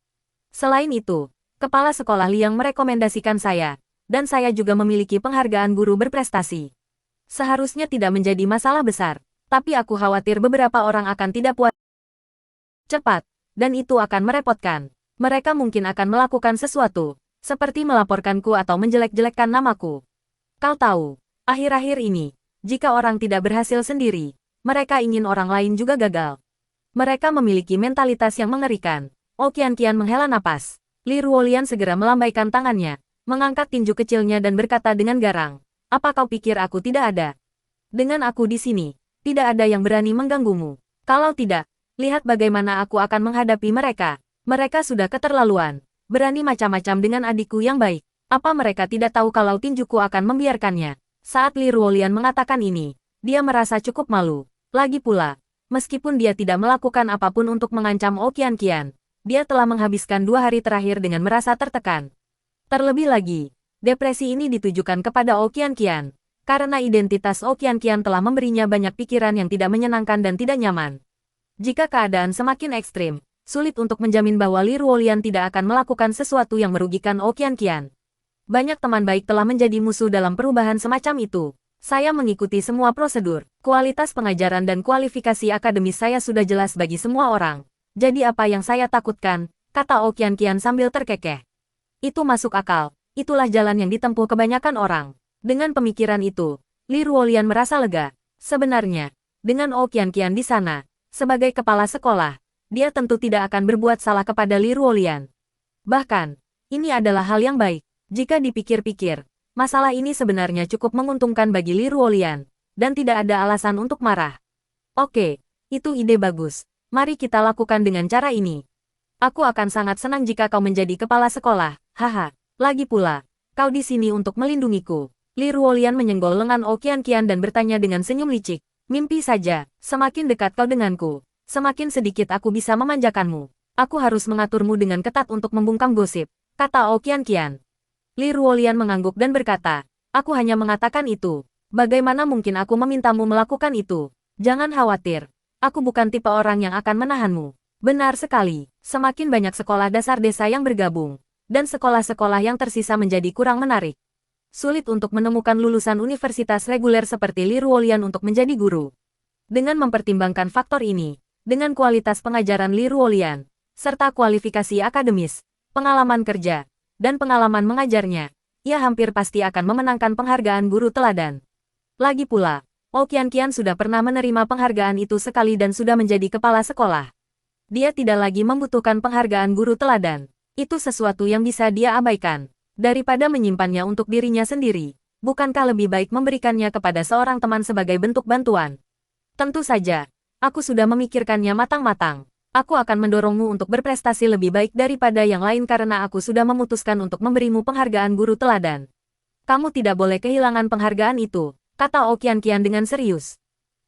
Selain itu, kepala sekolah Liang merekomendasikan saya, dan saya juga memiliki penghargaan guru berprestasi. Seharusnya tidak menjadi masalah besar, tapi aku khawatir beberapa orang akan tidak puas cepat, dan itu akan merepotkan. Mereka mungkin akan melakukan sesuatu, seperti melaporkanku atau menjelek-jelekkan namaku. Kau tahu, akhir-akhir ini, jika orang tidak berhasil sendiri, mereka ingin orang lain juga gagal. Mereka memiliki mentalitas yang mengerikan. Okian Kian menghela napas. Li Ruolian segera melambaikan tangannya, mengangkat tinju kecilnya dan berkata dengan garang, apa kau pikir aku tidak ada? Dengan aku di sini, tidak ada yang berani mengganggumu. Kalau tidak, lihat bagaimana aku akan menghadapi mereka. Mereka sudah keterlaluan, berani macam-macam dengan adikku yang baik. Apa mereka tidak tahu kalau tinjuku akan membiarkannya? Saat Li Ruolian mengatakan ini, dia merasa cukup malu. Lagi pula, meskipun dia tidak melakukan apapun untuk mengancam Okian Kian, dia telah menghabiskan 2 hari terakhir dengan merasa tertekan. Terlebih lagi, depresi ini ditujukan kepada Okian Kian, karena identitas Okian Kian telah memberinya banyak pikiran yang tidak menyenangkan dan tidak nyaman. Jika keadaan semakin ekstrim, sulit untuk menjamin bahwa Li Ruolian tidak akan melakukan sesuatu yang merugikan Okian Kian. Banyak teman baik telah menjadi musuh dalam perubahan semacam itu. Saya mengikuti semua prosedur. Kualitas pengajaran dan kualifikasi akademis saya sudah jelas bagi semua orang. Jadi apa yang saya takutkan, kata Okian Kian sambil terkekeh. Itu masuk akal. Itulah jalan yang ditempuh kebanyakan orang. Dengan pemikiran itu, Li Ruolian merasa lega. Sebenarnya, dengan Okian Kian di sana, sebagai kepala sekolah, dia tentu tidak akan berbuat salah kepada Li Ruolian. Bahkan, ini adalah hal yang baik. Jika dipikir-pikir, masalah ini sebenarnya cukup menguntungkan bagi Li Ruolian, dan tidak ada alasan untuk marah. Oke, itu ide bagus. Mari kita lakukan dengan cara ini. Aku akan sangat senang jika kau menjadi kepala sekolah. Haha, lagi pula, kau di sini untuk melindungiku. Li Ruolian menyenggol lengan Okian Kian dan bertanya dengan senyum licik. Mimpi saja, semakin dekat kau denganku, semakin sedikit aku bisa memanjakanmu. Aku harus mengaturmu dengan ketat untuk membungkam gosip, kata Okian Kian. Li Ruolian mengangguk dan berkata, aku hanya mengatakan itu. Bagaimana mungkin aku memintamu melakukan itu? Jangan khawatir, aku bukan tipe orang yang akan menahanmu. Benar sekali, semakin banyak sekolah dasar desa yang bergabung, dan sekolah-sekolah yang tersisa menjadi kurang menarik. Sulit untuk menemukan lulusan universitas reguler seperti Li Ruolian untuk menjadi guru. Dengan mempertimbangkan faktor ini, dengan kualitas pengajaran Li Ruolian, serta kualifikasi akademis, pengalaman kerja, dan pengalaman mengajarnya, ia hampir pasti akan memenangkan penghargaan guru teladan. Lagi pula, Okian Kian sudah pernah menerima penghargaan itu sekali dan sudah menjadi kepala sekolah. Dia tidak lagi membutuhkan penghargaan guru teladan. Itu sesuatu yang bisa dia abaikan. Daripada menyimpannya untuk dirinya sendiri, Bukankah lebih baik memberikannya kepada seorang teman sebagai bentuk bantuan? Tentu saja, aku sudah memikirkannya matang-matang. Aku akan mendorongmu untuk berprestasi lebih baik daripada yang lain karena aku sudah memutuskan untuk memberimu penghargaan guru teladan. Kamu tidak boleh kehilangan penghargaan itu, kata Okian Qian dengan serius.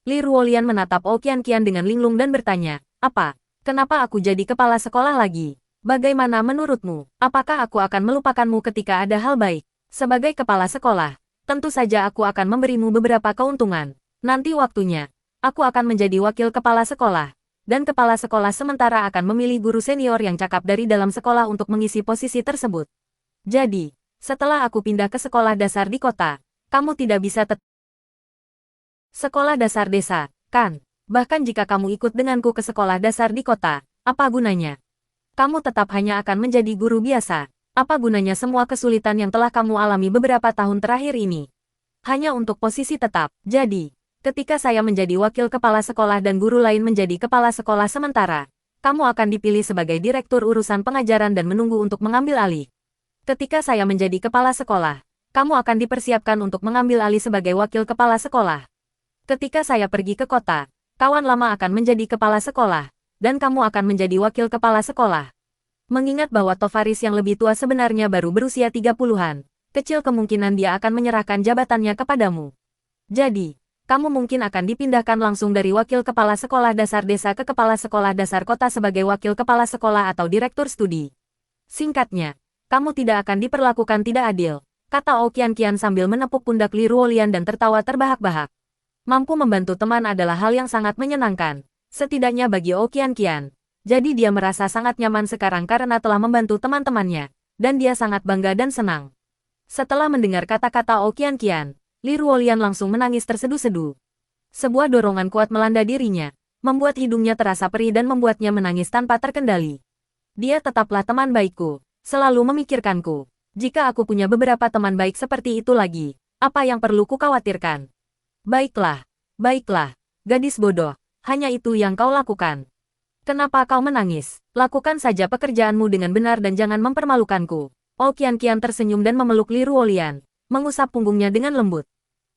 Li Ruolian menatap Okian Qian dengan linglung dan bertanya, apa? Kenapa aku jadi kepala sekolah lagi? Bagaimana menurutmu? Apakah aku akan melupakanmu ketika ada hal baik? Sebagai kepala sekolah, tentu saja aku akan memberimu beberapa keuntungan. Nanti waktunya, aku akan menjadi wakil kepala sekolah. Dan kepala sekolah sementara akan memilih guru senior yang cakap dari dalam sekolah untuk mengisi posisi tersebut. Jadi, setelah aku pindah ke sekolah dasar di kota, kamu tidak bisa sekolah dasar desa, kan? Bahkan jika kamu ikut denganku ke sekolah dasar di kota, apa gunanya? Kamu tetap hanya akan menjadi guru biasa. Apa gunanya semua kesulitan yang telah kamu alami beberapa tahun terakhir ini? Hanya untuk posisi tetap. Jadi, ketika saya menjadi wakil kepala sekolah dan guru lain menjadi kepala sekolah sementara, kamu akan dipilih sebagai direktur urusan pengajaran dan menunggu untuk mengambil alih. Ketika saya menjadi kepala sekolah, kamu akan dipersiapkan untuk mengambil alih sebagai wakil kepala sekolah. Ketika saya pergi ke kota, kawan lama akan menjadi kepala sekolah, dan kamu akan menjadi wakil kepala sekolah. Mengingat bahwa Tovaris yang lebih tua sebenarnya baru berusia 30-an, kecil kemungkinan dia akan menyerahkan jabatannya kepadamu. Jadi, kamu mungkin akan dipindahkan langsung dari wakil kepala sekolah dasar desa ke kepala sekolah dasar kota sebagai wakil kepala sekolah atau direktur studi. Singkatnya, kamu tidak akan diperlakukan tidak adil, kata Okian Qian sambil menepuk pundak Li Ruolian dan tertawa terbahak-bahak. Mampu membantu teman adalah hal yang sangat menyenangkan, setidaknya bagi Okian Qian. Jadi dia merasa sangat nyaman sekarang karena telah membantu teman-temannya, dan dia sangat bangga dan senang. Setelah mendengar kata-kata Okian Qian, Li Ruolian langsung menangis terseduh-seduh. Sebuah dorongan kuat melanda dirinya, membuat hidungnya terasa perih dan membuatnya menangis tanpa terkendali. Dia tetaplah teman baikku, selalu memikirkanku. Jika aku punya beberapa teman baik seperti itu lagi, apa yang perlu kukhawatirkan? Baiklah, baiklah, gadis bodoh, hanya itu yang kau lakukan. Kenapa kau menangis? Lakukan saja pekerjaanmu dengan benar dan jangan mempermalukanku. Okian Qian tersenyum dan memeluk Li Ruolian, mengusap punggungnya dengan lembut.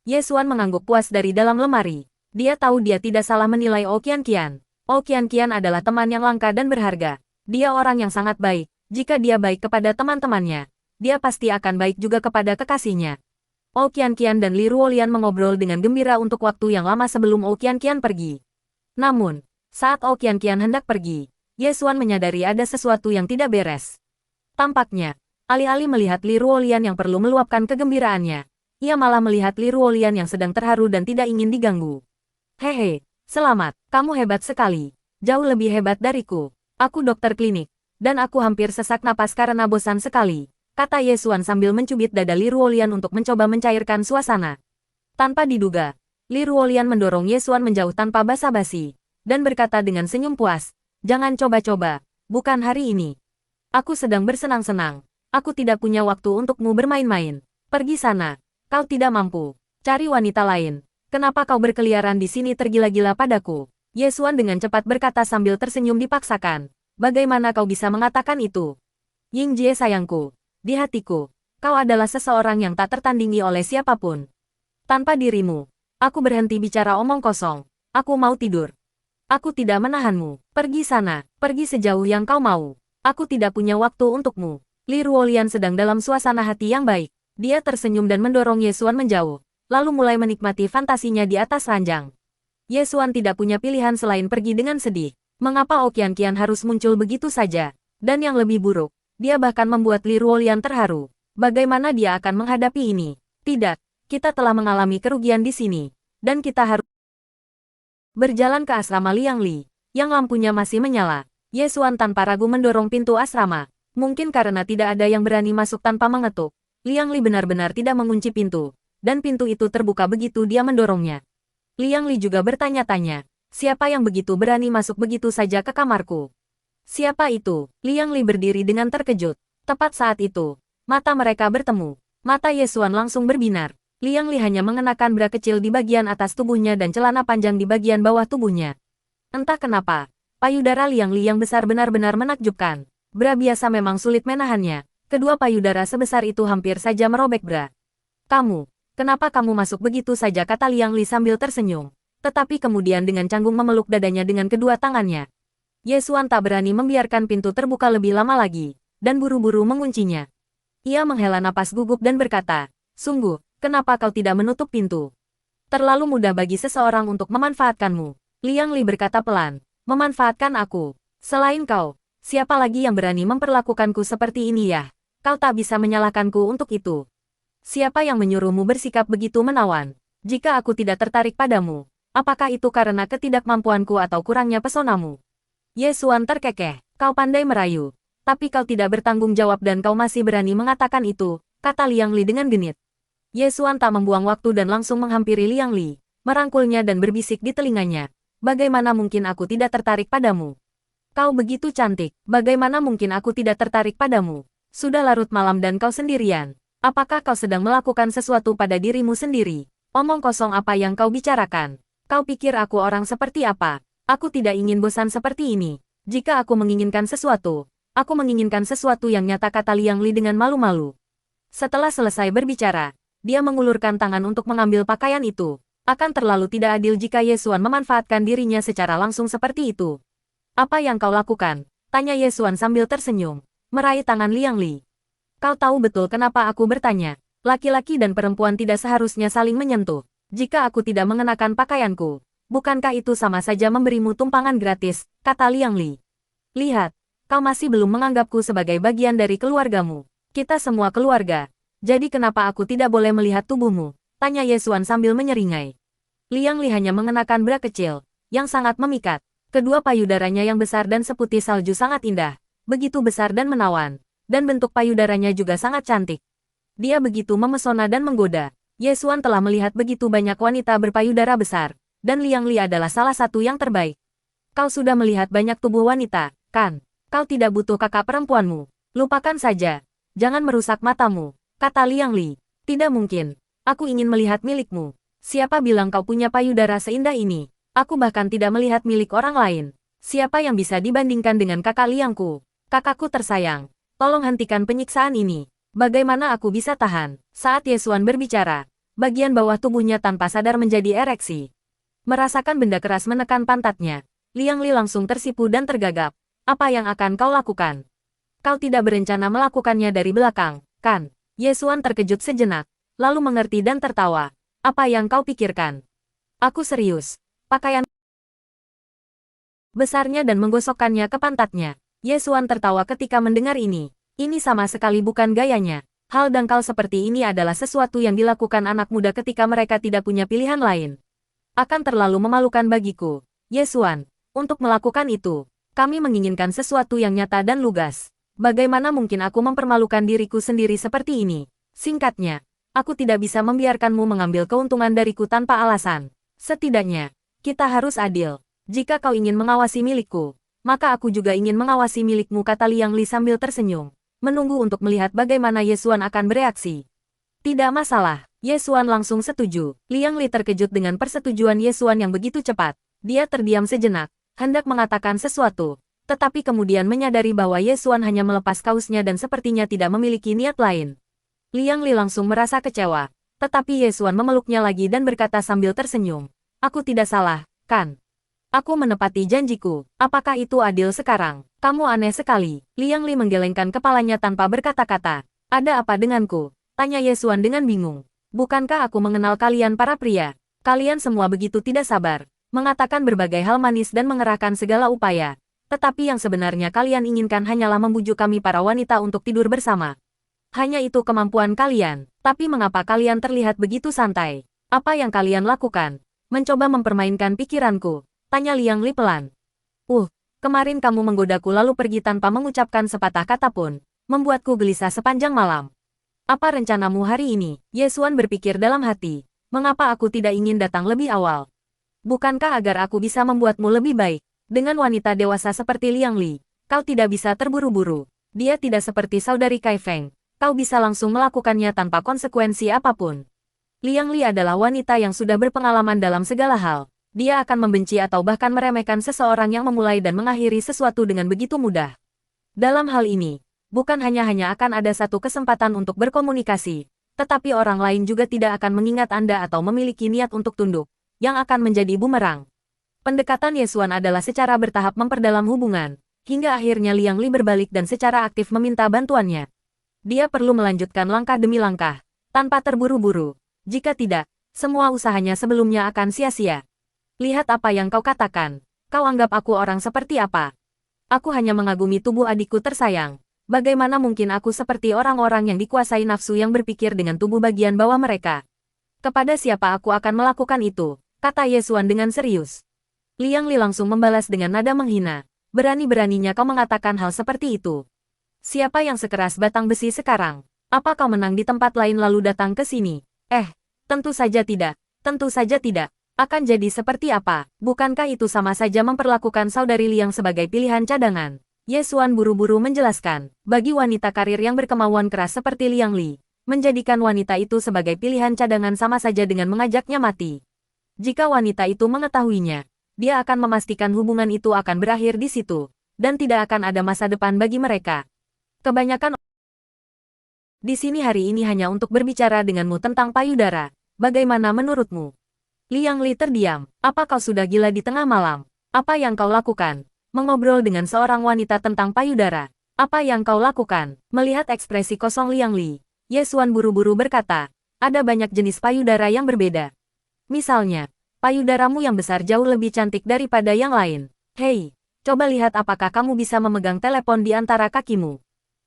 Ye Xuan mengangguk puas dari dalam lemari. Dia tahu dia tidak salah menilai Okian Qian. Okian Qian adalah teman yang langka dan berharga. Dia orang yang sangat baik. Jika dia baik kepada teman-temannya, dia pasti akan baik juga kepada kekasihnya. Okian Qian dan Li Ruolian mengobrol dengan gembira untuk waktu yang lama sebelum Okian Qian pergi. Namun, saat Okian Qian hendak pergi, Ye Xuan menyadari ada sesuatu yang tidak beres. Tampaknya, alih-alih melihat Li Ruolian yang perlu meluapkan kegembiraannya, ia malah melihat Li Ruolian yang sedang terharu dan tidak ingin diganggu. Hehe, selamat, kamu hebat sekali. Jauh lebih hebat dariku. Aku dokter klinik, dan aku hampir sesak napas karena bosan sekali, kata Ye Xuan sambil mencubit dada Li Ruolian untuk mencoba mencairkan suasana. Tanpa diduga, Li Ruolian mendorong Ye Xuan menjauh tanpa basa-basi, dan berkata dengan senyum puas, jangan coba-coba, bukan hari ini. Aku sedang bersenang-senang. Aku tidak punya waktu untukmu bermain-main. Pergi sana. Kau tidak mampu. Cari wanita lain. Kenapa kau berkeliaran di sini tergila-gila padaku? Ye Xuan dengan cepat berkata sambil tersenyum dipaksakan. Bagaimana kau bisa mengatakan itu? Ying Jie sayangku. Di hatiku, kau adalah seseorang yang tak tertandingi oleh siapapun. Tanpa dirimu, aku berhenti bicara omong kosong. Aku mau tidur. Aku tidak menahanmu. Pergi sana. Pergi sejauh yang kau mau. Aku tidak punya waktu untukmu. Li Ruolian sedang dalam suasana hati yang baik. Dia tersenyum dan mendorong Ye Xuan menjauh, lalu mulai menikmati fantasinya di atas ranjang. Ye Xuan tidak punya pilihan selain pergi dengan sedih. Mengapa Okian Qian harus muncul begitu saja? Dan yang lebih buruk, dia bahkan membuat Li Ruolian terharu. Bagaimana dia akan menghadapi ini? Tidak, kita telah mengalami kerugian di sini, dan kita harus berjalan ke asrama Liang Li, yang lampunya masih menyala. Ye Xuan tanpa ragu mendorong pintu asrama. Mungkin karena tidak ada yang berani masuk tanpa mengetuk, Liang Li benar-benar tidak mengunci pintu, dan pintu itu terbuka begitu dia mendorongnya. Liang Li juga bertanya-tanya, siapa yang begitu berani masuk begitu saja ke kamarku? Siapa itu? Liang Li berdiri dengan terkejut. Tepat saat itu, mata mereka bertemu. Mata Ye Xuan langsung berbinar. Liang Li hanya mengenakan bra kecil di bagian atas tubuhnya dan celana panjang di bagian bawah tubuhnya. Entah kenapa, payudara Liang Li yang besar benar-benar menakjubkan. Bra biasa memang sulit menahannya. Kedua payudara sebesar itu hampir saja merobek bra. Kamu, Kenapa kamu masuk begitu saja, kata Liang Li sambil tersenyum. Tetapi kemudian dengan canggung memeluk dadanya dengan kedua tangannya. Ye Xuan tak berani membiarkan pintu terbuka lebih lama lagi, dan buru-buru menguncinya. Ia menghela napas gugup dan berkata, "Sungguh, kenapa kau tidak menutup pintu? Terlalu mudah bagi seseorang untuk memanfaatkanmu." Liang Li berkata pelan, "Memanfaatkan aku? Selain kau, siapa lagi yang berani memperlakukanku seperti ini ya? Kau tak bisa menyalahkanku untuk itu. Siapa yang menyuruhmu bersikap begitu menawan? Jika aku tidak tertarik padamu, apakah itu karena ketidakmampuanku atau kurangnya pesonamu?" Ye Xuan terkekeh, "Kau pandai merayu. Tapi kau tidak bertanggung jawab dan kau masih berani mengatakan itu," kata Liang Li dengan genit. Ye Xuan tak membuang waktu dan langsung menghampiri Liang Li, merangkulnya dan berbisik di telinganya. "Bagaimana mungkin aku tidak tertarik padamu? Kau begitu cantik, bagaimana mungkin aku tidak tertarik padamu? Sudah larut malam dan kau sendirian. Apakah kau sedang melakukan sesuatu pada dirimu sendiri? Omong kosong apa yang kau bicarakan? Kau pikir aku orang seperti apa? Aku tidak ingin bosan seperti ini. Jika aku menginginkan sesuatu, aku menginginkan sesuatu yang nyata," kata Liang Li dengan malu-malu. Setelah selesai berbicara, dia mengulurkan tangan untuk mengambil pakaian itu. Akan terlalu tidak adil jika Ye Xuan memanfaatkan dirinya secara langsung seperti itu. "Apa yang kau lakukan?" tanya Ye Xuan sambil tersenyum, meraih tangan Liang Li. "Kau tahu betul kenapa aku bertanya. Laki-laki dan perempuan tidak seharusnya saling menyentuh. Jika aku tidak mengenakan pakaianku, bukankah itu sama saja memberimu tumpangan gratis?" kata Liang Li. "Lihat, kau masih belum menganggapku sebagai bagian dari keluargamu. Kita semua keluarga. Jadi kenapa aku tidak boleh melihat tubuhmu?" tanya Ye Xuan sambil menyeringai. Liang Li hanya mengenakan bra kecil, yang sangat memikat. Kedua payudaranya yang besar dan seputih salju sangat indah, begitu besar dan menawan, dan bentuk payudaranya juga sangat cantik. Dia begitu memesona dan menggoda. Ye Xuan telah melihat begitu banyak wanita berpayudara besar, dan Liang Li adalah salah satu yang terbaik. "Kau sudah melihat banyak tubuh wanita, kan? Kau tidak butuh kakak perempuanmu. Lupakan saja. Jangan merusak matamu," kata Liang Li. "Tidak mungkin. Aku ingin melihat milikmu. Siapa bilang kau punya payudara seindah ini? Aku bahkan tidak melihat milik orang lain. Siapa yang bisa dibandingkan dengan kakak Liangku? Kakakku tersayang. Tolong hentikan penyiksaan ini. Bagaimana aku bisa tahan?" Saat Ye Xuan berbicara, bagian bawah tubuhnya tanpa sadar menjadi ereksi. Merasakan benda keras menekan pantatnya, Liang Li langsung tersipu dan tergagap. "Apa yang akan kau lakukan? Kau tidak berencana melakukannya dari belakang, kan?" Ye Xuan terkejut sejenak, lalu mengerti dan tertawa. "Apa yang kau pikirkan? Aku serius." Pakaian besarnya dan menggosokkannya ke pantatnya. Ye Xuan tertawa ketika mendengar ini. Ini sama sekali bukan gayanya. Hal dangkal seperti ini adalah sesuatu yang dilakukan anak muda ketika mereka tidak punya pilihan lain. Akan terlalu memalukan bagiku, Ye Xuan, untuk melakukan itu. Kami menginginkan sesuatu yang nyata dan lugas. Bagaimana mungkin aku mempermalukan diriku sendiri seperti ini? Singkatnya, aku tidak bisa membiarkanmu mengambil keuntungan dariku tanpa alasan. Setidaknya, kita harus adil. Jika kau ingin mengawasi milikku, maka aku juga ingin mengawasi milikmu, kata Liang Li sambil tersenyum, menunggu untuk melihat bagaimana Ye Xuan akan bereaksi. Tidak masalah, Ye Xuan langsung setuju. Liang Li terkejut dengan persetujuan Ye Xuan yang begitu cepat. Dia terdiam sejenak, hendak mengatakan sesuatu, tetapi kemudian menyadari bahwa Ye Xuan hanya melepas kausnya dan sepertinya tidak memiliki niat lain. Liang Li langsung merasa kecewa, tetapi Ye Xuan memeluknya lagi dan berkata sambil tersenyum, "Aku tidak salah, kan? Aku menepati janjiku. Apakah itu adil sekarang? Kamu aneh sekali." Liang Li menggelengkan kepalanya tanpa berkata-kata. "Ada apa denganku?" tanya Ye Xuan dengan bingung. "Bukankah aku mengenal kalian para pria? Kalian semua begitu tidak sabar, mengatakan berbagai hal manis dan mengerahkan segala upaya. Tetapi yang sebenarnya kalian inginkan hanyalah membujuk kami para wanita untuk tidur bersama. Hanya itu kemampuan kalian. Tapi mengapa kalian terlihat begitu santai? Apa yang kalian lakukan? Mencoba mempermainkan pikiranku?" tanya Liang Li pelan. Kemarin kamu menggodaku lalu pergi tanpa mengucapkan sepatah kata pun, membuatku gelisah sepanjang malam. Apa rencanamu hari ini?" Ye Xuan berpikir dalam hati. "Mengapa aku tidak ingin datang lebih awal? Bukankah agar aku bisa membuatmu lebih baik? Dengan wanita dewasa seperti Liang Li, kau tidak bisa terburu-buru. Dia tidak seperti saudari Kai Feng. Kau bisa langsung melakukannya tanpa konsekuensi apapun. Liang Li adalah wanita yang sudah berpengalaman dalam segala hal. Dia akan membenci atau bahkan meremehkan seseorang yang memulai dan mengakhiri sesuatu dengan begitu mudah. Dalam hal ini, bukan hanya akan ada satu kesempatan untuk berkomunikasi, Tetapi orang lain juga tidak akan mengingat Anda atau memiliki niat untuk tunduk, yang akan menjadi bumerang. Pendekatan Yesuan adalah secara bertahap memperdalam hubungan, hingga akhirnya Liang Li berbalik dan secara aktif meminta bantuannya. Dia perlu melanjutkan langkah demi langkah, tanpa terburu-buru. Jika tidak, semua usahanya sebelumnya akan sia-sia. Lihat apa yang kau katakan. Kau anggap aku orang seperti apa? Aku hanya mengagumi tubuh adikku tersayang. Bagaimana mungkin aku seperti orang-orang yang dikuasai nafsu yang berpikir dengan tubuh bagian bawah mereka? Kepada siapa aku akan melakukan itu? Kata Yesuan dengan serius. Liang Li langsung membalas dengan nada menghina. Berani-beraninya kau mengatakan hal seperti itu. Siapa yang sekeras batang besi sekarang? Apa kau menang di tempat lain lalu datang ke sini? Tentu saja tidak. Tentu saja tidak. Akan jadi seperti apa? Bukankah itu sama saja memperlakukan saudari Liang sebagai pilihan cadangan? Yesuan buru-buru menjelaskan, bagi wanita karir yang berkemauan keras seperti Liang Li, menjadikan wanita itu sebagai pilihan cadangan sama saja dengan mengajaknya mati. Jika wanita itu mengetahuinya, dia akan memastikan hubungan itu akan berakhir di situ, dan tidak akan ada masa depan bagi mereka. Kebanyakan di sini hari ini hanya untuk berbicara denganmu tentang payudara. Bagaimana menurutmu? Liang Li terdiam. Apa kau sudah gila di tengah malam? Apa yang kau lakukan? Mengobrol dengan seorang wanita tentang payudara. Apa yang kau lakukan? Melihat ekspresi kosong Liang Li, Yesuan buru-buru berkata, ada banyak jenis payudara yang berbeda. Misalnya, payudaramu yang besar jauh lebih cantik daripada yang lain. Hei, coba lihat apakah kamu bisa memegang telepon di antara kakimu.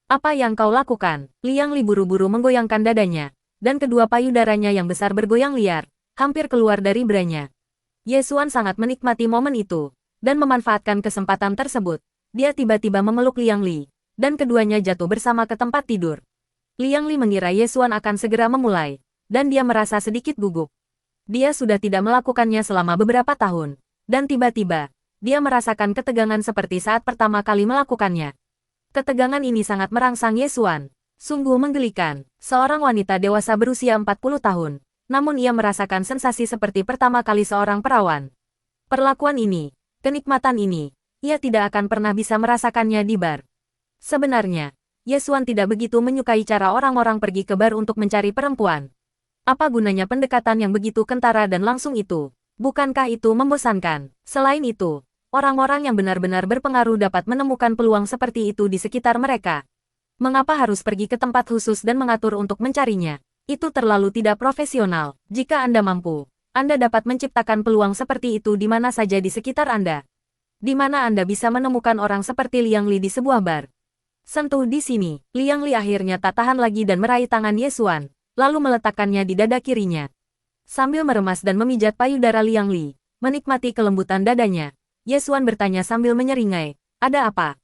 Apa yang kau lakukan? Liang Li buru-buru menggoyangkan dadanya, dan kedua payudaranya yang besar bergoyang liar, hampir keluar dari branya. Yesuan sangat menikmati momen itu, dan memanfaatkan kesempatan tersebut. Dia tiba-tiba memeluk Liang Li, dan keduanya jatuh bersama ke tempat tidur. Liang Li mengira Yesuan akan segera memulai, dan dia merasa sedikit gugup. Dia sudah tidak melakukannya selama beberapa tahun, dan tiba-tiba, dia merasakan ketegangan seperti saat pertama kali melakukannya. Ketegangan ini sangat merangsang Yesuan. Sungguh menggelikan, seorang wanita dewasa berusia 40 tahun, namun ia merasakan sensasi seperti pertama kali seorang perawan. Perlakuan ini, kenikmatan ini, ia tidak akan pernah bisa merasakannya di bar. Sebenarnya, Yesuan tidak begitu menyukai cara orang-orang pergi ke bar untuk mencari perempuan. Apa gunanya pendekatan yang begitu kentara dan langsung itu? Bukankah itu membosankan? Selain itu, orang-orang yang benar-benar berpengaruh dapat menemukan peluang seperti itu di sekitar mereka. Mengapa harus pergi ke tempat khusus dan mengatur untuk mencarinya? Itu terlalu tidak profesional. Jika Anda mampu, Anda dapat menciptakan peluang seperti itu di mana saja di sekitar Anda. Di mana Anda bisa menemukan orang seperti Liang Li di sebuah bar. Sentuh di sini, Liang Li akhirnya tak tahan lagi dan meraih tangan Yesuan, lalu meletakkannya di dada kirinya. Sambil meremas dan memijat payudara Liang Li, menikmati kelembutan dadanya, Yesuan bertanya sambil menyeringai, ada apa?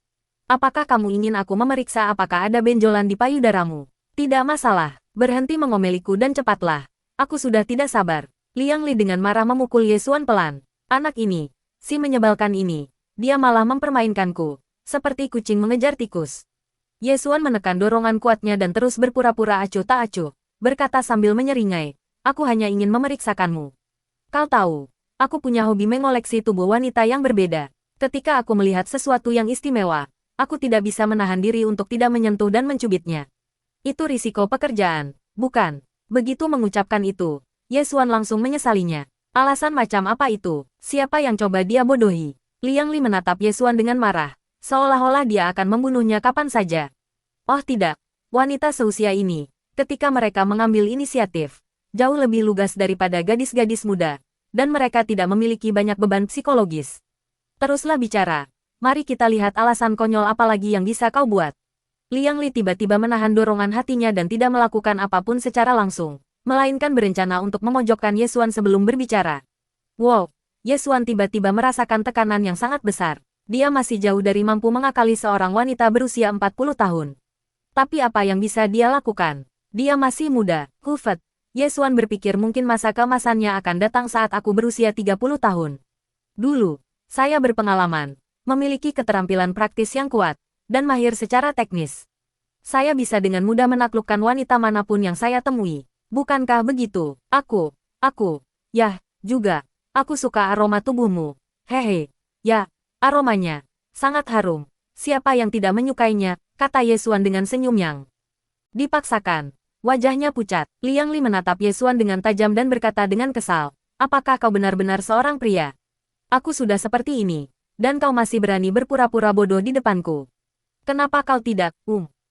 Apakah kamu ingin aku memeriksa apakah ada benjolan di payudaramu? Tidak masalah, berhenti mengomeliku dan cepatlah. Aku sudah tidak sabar. Liang Li dengan marah memukul Yesuan pelan. Anak ini, si menyebalkan ini, dia malah mempermainkanku, seperti kucing mengejar tikus. Yesuan menekan dorongan kuatnya dan terus berpura-pura acuh tak acuh, berkata sambil menyeringai, aku hanya ingin memeriksakanmu. Kau tahu, aku punya hobi mengoleksi tubuh wanita yang berbeda. Ketika aku melihat sesuatu yang istimewa, aku tidak bisa menahan diri untuk tidak menyentuh dan mencubitnya. Itu risiko pekerjaan, bukan? Begitu mengucapkan itu, Yesuan langsung menyesalinya. Alasan macam apa itu? Siapa yang coba dia bodohi? Liang Li menatap Yesuan dengan marah, seolah-olah dia akan membunuhnya kapan saja. Oh tidak, wanita seusia ini, ketika mereka mengambil inisiatif, jauh lebih lugas daripada gadis-gadis muda, dan mereka tidak memiliki banyak beban psikologis. Teruslah bicara. Mari kita lihat alasan konyol apa lagi yang bisa kau buat. Liang Li tiba-tiba menahan dorongan hatinya dan tidak melakukan apapun secara langsung, melainkan berencana untuk memojokkan Yesuan sebelum berbicara. Wow, Yesuan tiba-tiba merasakan tekanan yang sangat besar. Dia masih jauh dari mampu mengakali seorang wanita berusia 40 tahun. Tapi apa yang bisa dia lakukan? Dia masih muda, Hufet. Yesuan berpikir mungkin masa keemasannya akan datang saat aku berusia 30 tahun. Dulu, saya berpengalaman, memiliki keterampilan praktis yang kuat, dan mahir secara teknis. Saya bisa dengan mudah menaklukkan wanita manapun yang saya temui. Bukankah begitu? Juga, aku suka aroma tubuhmu. Hehe, ya, aromanya, sangat harum. Siapa yang tidak menyukainya, kata Yesuan dengan senyum yang dipaksakan. Wajahnya pucat. Liang Li menatap Ye Xuan dengan tajam dan berkata dengan kesal, apakah kau benar-benar seorang pria? Aku sudah seperti ini, dan kau masih berani berpura-pura bodoh di depanku. Kenapa kau tidak,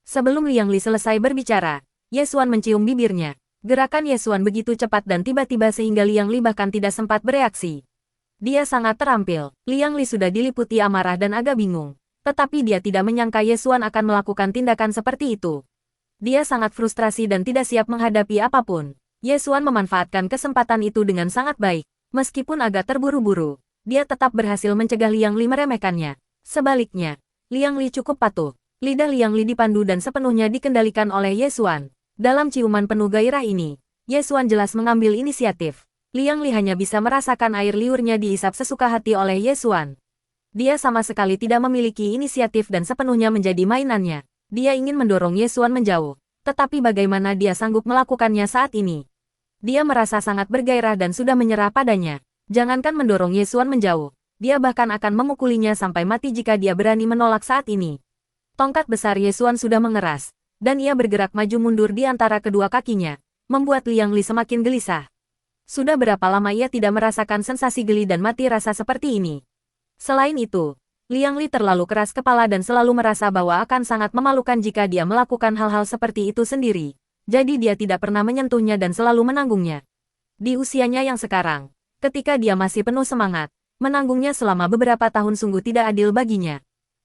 Sebelum Liang Li selesai berbicara, Ye Xuan mencium bibirnya. Gerakan Ye Xuan begitu cepat dan tiba-tiba sehingga Liang Li bahkan tidak sempat bereaksi. Dia sangat terampil. Liang Li sudah diliputi amarah dan agak bingung. Tetapi dia tidak menyangka Ye Xuan akan melakukan tindakan seperti itu. Dia sangat frustrasi dan tidak siap menghadapi apapun. Ye Xuan memanfaatkan kesempatan itu dengan sangat baik. Meskipun agak terburu-buru, dia tetap berhasil mencegah Liang Li meremehkannya. Sebaliknya, Liang Li cukup patuh. Lidah Liang Li dipandu dan sepenuhnya dikendalikan oleh Ye Xuan. Dalam ciuman penuh gairah ini, Ye Xuan jelas mengambil inisiatif. Liang Li hanya bisa merasakan air liurnya diisap sesuka hati oleh Ye Xuan. Dia sama sekali tidak memiliki inisiatif dan sepenuhnya menjadi mainannya. Dia ingin mendorong Ye Xuan menjauh. Tetapi bagaimana dia sanggup melakukannya saat ini? Dia merasa sangat bergairah dan sudah menyerah padanya. Jangankan mendorong Ye Xuan menjauh, dia bahkan akan memukulinya sampai mati jika dia berani menolak saat ini. Tongkat besar Ye Xuan sudah mengeras, dan ia bergerak maju mundur di antara kedua kakinya, membuat Liang Li semakin gelisah. Sudah berapa lama ia tidak merasakan sensasi geli dan mati rasa seperti ini. Selain itu, Liang Li terlalu keras kepala dan selalu merasa bahwa akan sangat memalukan jika dia melakukan hal-hal seperti itu sendiri. Jadi dia tidak pernah menyentuhnya dan selalu menanggungnya. Di usianya yang sekarang, ketika dia masih penuh semangat, menanggungnya selama beberapa tahun sungguh tidak adil baginya.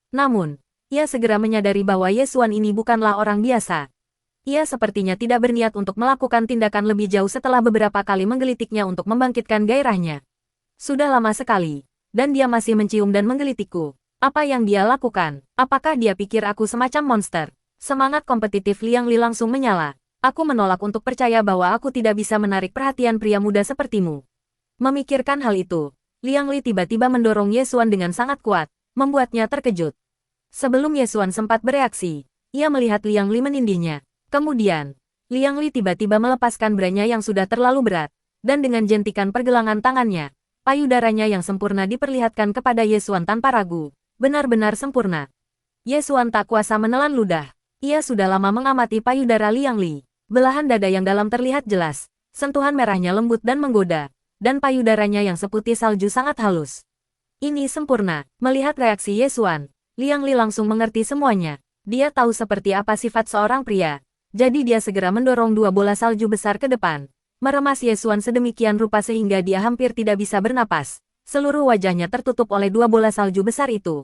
Namun, ia segera menyadari bahwa Ye Xuan ini bukanlah orang biasa. Ia sepertinya tidak berniat untuk melakukan tindakan lebih jauh setelah beberapa kali menggelitiknya untuk membangkitkan gairahnya. Sudah lama sekali, dan dia masih mencium dan menggelitikku. Apa yang dia lakukan? Apakah dia pikir aku semacam monster? Semangat kompetitif Liang Li langsung menyala. Aku menolak untuk percaya bahwa aku tidak bisa menarik perhatian pria muda sepertimu. Memikirkan hal itu, Liang Li tiba-tiba mendorong Ye Xuan dengan sangat kuat, membuatnya terkejut. Sebelum Ye Xuan sempat bereaksi, ia melihat Liang Li menindihnya. Kemudian, Liang Li tiba-tiba melepaskan branya yang sudah terlalu berat, dan dengan jentikan pergelangan tangannya, payudaranya yang sempurna diperlihatkan kepada Ye Xuan tanpa ragu, benar-benar sempurna. Ye Xuan tak kuasa menelan ludah. Ia sudah lama mengamati payudara Liang Li. Belahan dada yang dalam terlihat jelas, sentuhan merahnya lembut dan menggoda, dan payudaranya yang seputih salju sangat halus. Ini sempurna. Melihat reaksi Ye Xuan, Liang Li langsung mengerti semuanya. Dia tahu seperti apa sifat seorang pria. Jadi dia segera mendorong dua bola salju besar ke depan, meremas Ye Xuan sedemikian rupa sehingga dia hampir tidak bisa bernapas. Seluruh wajahnya tertutup oleh dua bola salju besar itu.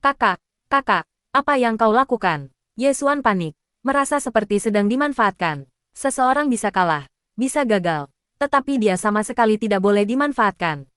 Kakak, apa yang kau lakukan? Ye Xuan panik, merasa seperti sedang dimanfaatkan. Seseorang bisa kalah, bisa gagal, tetapi dia sama sekali tidak boleh dimanfaatkan.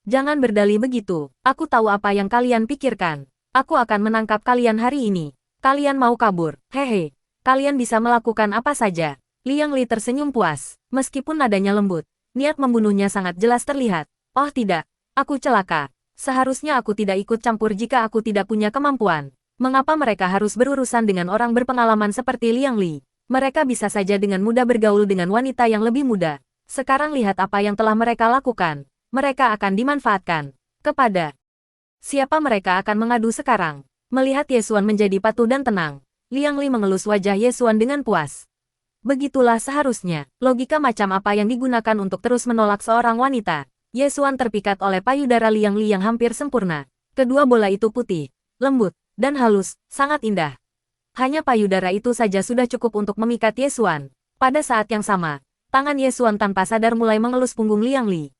Jangan berdalih begitu, aku tahu apa yang kalian pikirkan. Aku akan menangkap kalian hari ini. Kalian mau kabur, hehe. Kalian bisa melakukan apa saja. Liang Li tersenyum puas. Meskipun nadanya lembut, niat membunuhnya sangat jelas terlihat. Oh tidak, aku celaka. Seharusnya aku tidak ikut campur jika aku tidak punya kemampuan. Mengapa mereka harus berurusan dengan orang berpengalaman seperti Liang Li? Mereka bisa saja dengan mudah bergaul dengan wanita yang lebih muda. Sekarang lihat apa yang telah mereka lakukan. Mereka akan dimanfaatkan. Kepada siapa mereka akan mengadu sekarang? Melihat Ye Xuan menjadi patuh dan tenang, Liang Li mengelus wajah Ye Xuan dengan puas. Begitulah seharusnya. Logika macam apa yang digunakan untuk terus menolak seorang wanita? Ye Xuan terpikat oleh payudara Liang Li yang hampir sempurna. Kedua bola itu putih, lembut, dan halus, sangat indah. Hanya payudara itu saja sudah cukup untuk memikat Ye Xuan. Pada saat yang sama, tangan Ye Xuan tanpa sadar mulai mengelus punggung Liang Li.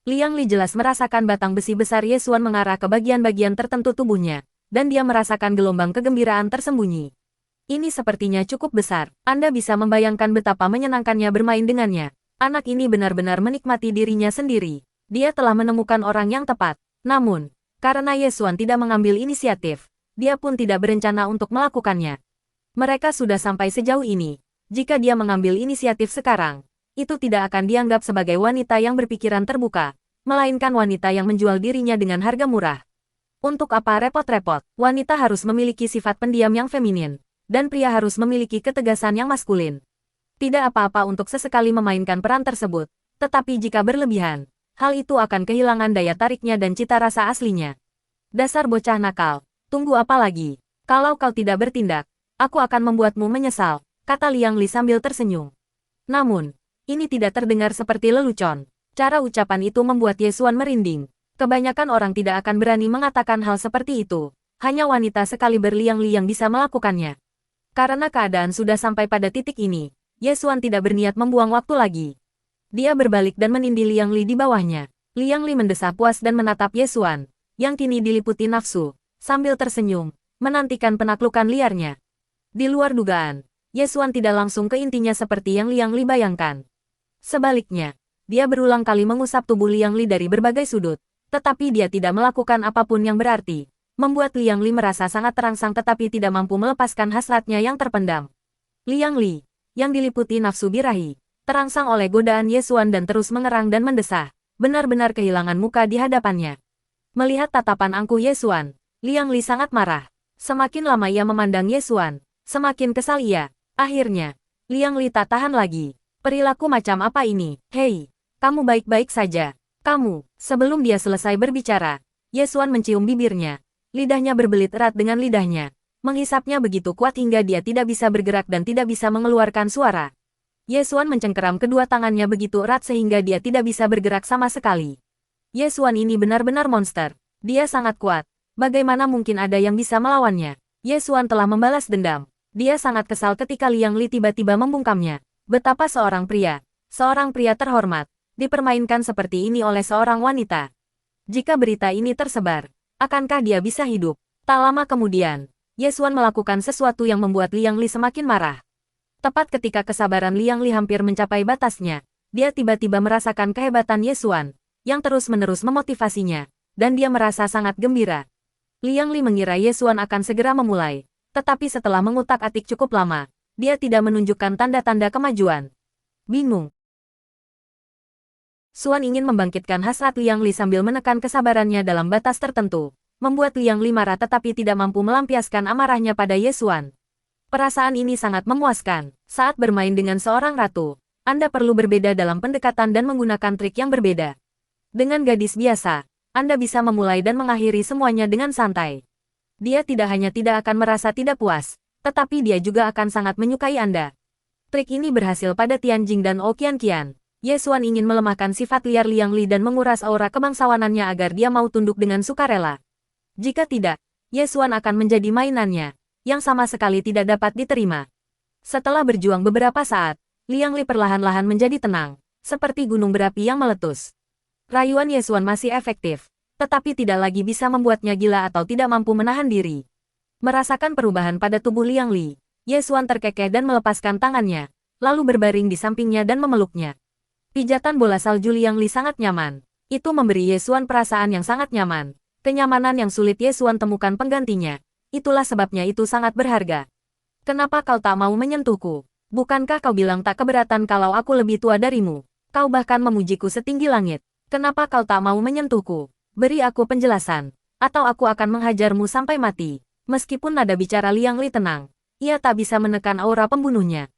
Liang Li jelas merasakan batang besi besar Ye Xuan mengarah ke bagian-bagian tertentu tubuhnya, dan dia merasakan gelombang kegembiraan tersembunyi. Ini sepertinya cukup besar. Anda bisa membayangkan betapa menyenangkannya bermain dengannya. Anak ini benar-benar menikmati dirinya sendiri. Dia telah menemukan orang yang tepat. Namun, karena Ye Xuan tidak mengambil inisiatif, dia pun tidak berencana untuk melakukannya. Mereka sudah sampai sejauh ini. Jika dia mengambil inisiatif sekarang, itu tidak akan dianggap sebagai wanita yang berpikiran terbuka, melainkan wanita yang menjual dirinya dengan harga murah. Untuk apa repot-repot? Wanita harus memiliki sifat pendiam yang feminin, dan pria harus memiliki ketegasan yang maskulin. Tidak apa-apa untuk sesekali memainkan peran tersebut, tetapi jika berlebihan, hal itu akan kehilangan daya tariknya dan cita rasa aslinya. Dasar bocah nakal, tunggu apa lagi? Kalau kau tidak bertindak, aku akan membuatmu menyesal, kata Liang Li sambil tersenyum. Namun, ini tidak terdengar seperti lelucon. Cara ucapan itu membuat Ye Xuan merinding. Kebanyakan orang tidak akan berani mengatakan hal seperti itu. Hanya wanita sekaliber Liang Li yang bisa melakukannya. Karena keadaan sudah sampai pada titik ini, Ye Xuan tidak berniat membuang waktu lagi. Dia berbalik dan menindih Liang Li di bawahnya. Liang Li mendesah puas dan menatap Ye Xuan, yang kini diliputi nafsu, sambil tersenyum, menantikan penaklukan liarnya. Di luar dugaan, Ye Xuan tidak langsung ke intinya seperti yang Liang Li bayangkan. Sebaliknya, dia berulang kali mengusap tubuh Liang Li dari berbagai sudut, tetapi dia tidak melakukan apapun yang berarti, membuat Liang Li merasa sangat terangsang tetapi tidak mampu melepaskan hasratnya yang terpendam. Liang Li, yang diliputi nafsu birahi, terangsang oleh godaan Ye Xuan dan terus mengerang dan mendesah, benar-benar kehilangan muka di hadapannya. Melihat tatapan angkuh Ye Xuan, Liang Li sangat marah. Semakin lama ia memandang Ye Xuan, semakin kesal ia. Akhirnya, Liang Li tak tahan lagi. Perilaku macam apa ini? Hei, kamu baik-baik saja. Kamu, sebelum dia selesai berbicara, Ye Xuan mencium bibirnya. Lidahnya berbelit erat dengan lidahnya. Menghisapnya begitu kuat hingga dia tidak bisa bergerak dan tidak bisa mengeluarkan suara. Ye Xuan mencengkeram kedua tangannya begitu erat sehingga dia tidak bisa bergerak sama sekali. Ye Xuan ini benar-benar monster. Dia sangat kuat. Bagaimana mungkin ada yang bisa melawannya? Ye Xuan telah membalas dendam. Dia sangat kesal ketika Liang Li tiba-tiba membungkamnya. Betapa seorang pria terhormat, dipermainkan seperti ini oleh seorang wanita. Jika berita ini tersebar, akankah dia bisa hidup? Tak lama kemudian, Ye Xuan melakukan sesuatu yang membuat Liang Li semakin marah. Tepat ketika kesabaran Liang Li hampir mencapai batasnya, dia tiba-tiba merasakan kehebatan Ye Xuan, yang terus-menerus memotivasinya, dan dia merasa sangat gembira. Liang Li mengira Ye Xuan akan segera memulai, tetapi setelah mengutak-atik cukup lama, dia tidak menunjukkan tanda-tanda kemajuan. Bingung. Xuan ingin membangkitkan hasrat Liang Li sambil menekan kesabarannya dalam batas tertentu, membuat Liang Li marah tetapi tidak mampu melampiaskan amarahnya pada Ye Xuan. Perasaan ini sangat memuaskan. Saat bermain dengan seorang ratu, Anda perlu berbeda dalam pendekatan dan menggunakan trik yang berbeda. Dengan gadis biasa, Anda bisa memulai dan mengakhiri semuanya dengan santai. Dia tidak hanya tidak akan merasa tidak puas, tetapi dia juga akan sangat menyukai Anda. Trik ini berhasil pada Tianjing dan Oqianqian. Ye Xuan ingin melemahkan sifat liar Liang Li dan menguras aura kebangsawanannya agar dia mau tunduk dengan sukarela. Jika tidak, Ye Xuan akan menjadi mainannya, yang sama sekali tidak dapat diterima. Setelah berjuang beberapa saat, Liang Li perlahan-lahan menjadi tenang, seperti gunung berapi yang meletus. Rayuan Ye Xuan masih efektif, tetapi tidak lagi bisa membuatnya gila atau tidak mampu menahan diri. Merasakan perubahan pada tubuh Liang Li, Ye Xuan terkekeh dan melepaskan tangannya, lalu berbaring di sampingnya dan memeluknya. Pijatan bola salju Liang Li sangat nyaman. Itu memberi Ye Xuan perasaan yang sangat nyaman. Kenyamanan yang sulit Ye Xuan temukan penggantinya. Itulah sebabnya itu sangat berharga. Kenapa kau tak mau menyentuhku? Bukankah kau bilang tak keberatan kalau aku lebih tua darimu? Kau bahkan memujiku setinggi langit. Kenapa kau tak mau menyentuhku? Beri aku penjelasan, atau aku akan menghajarmu sampai mati. Meskipun nada bicara Liang Li tenang, ia tak bisa menekan aura pembunuhnya.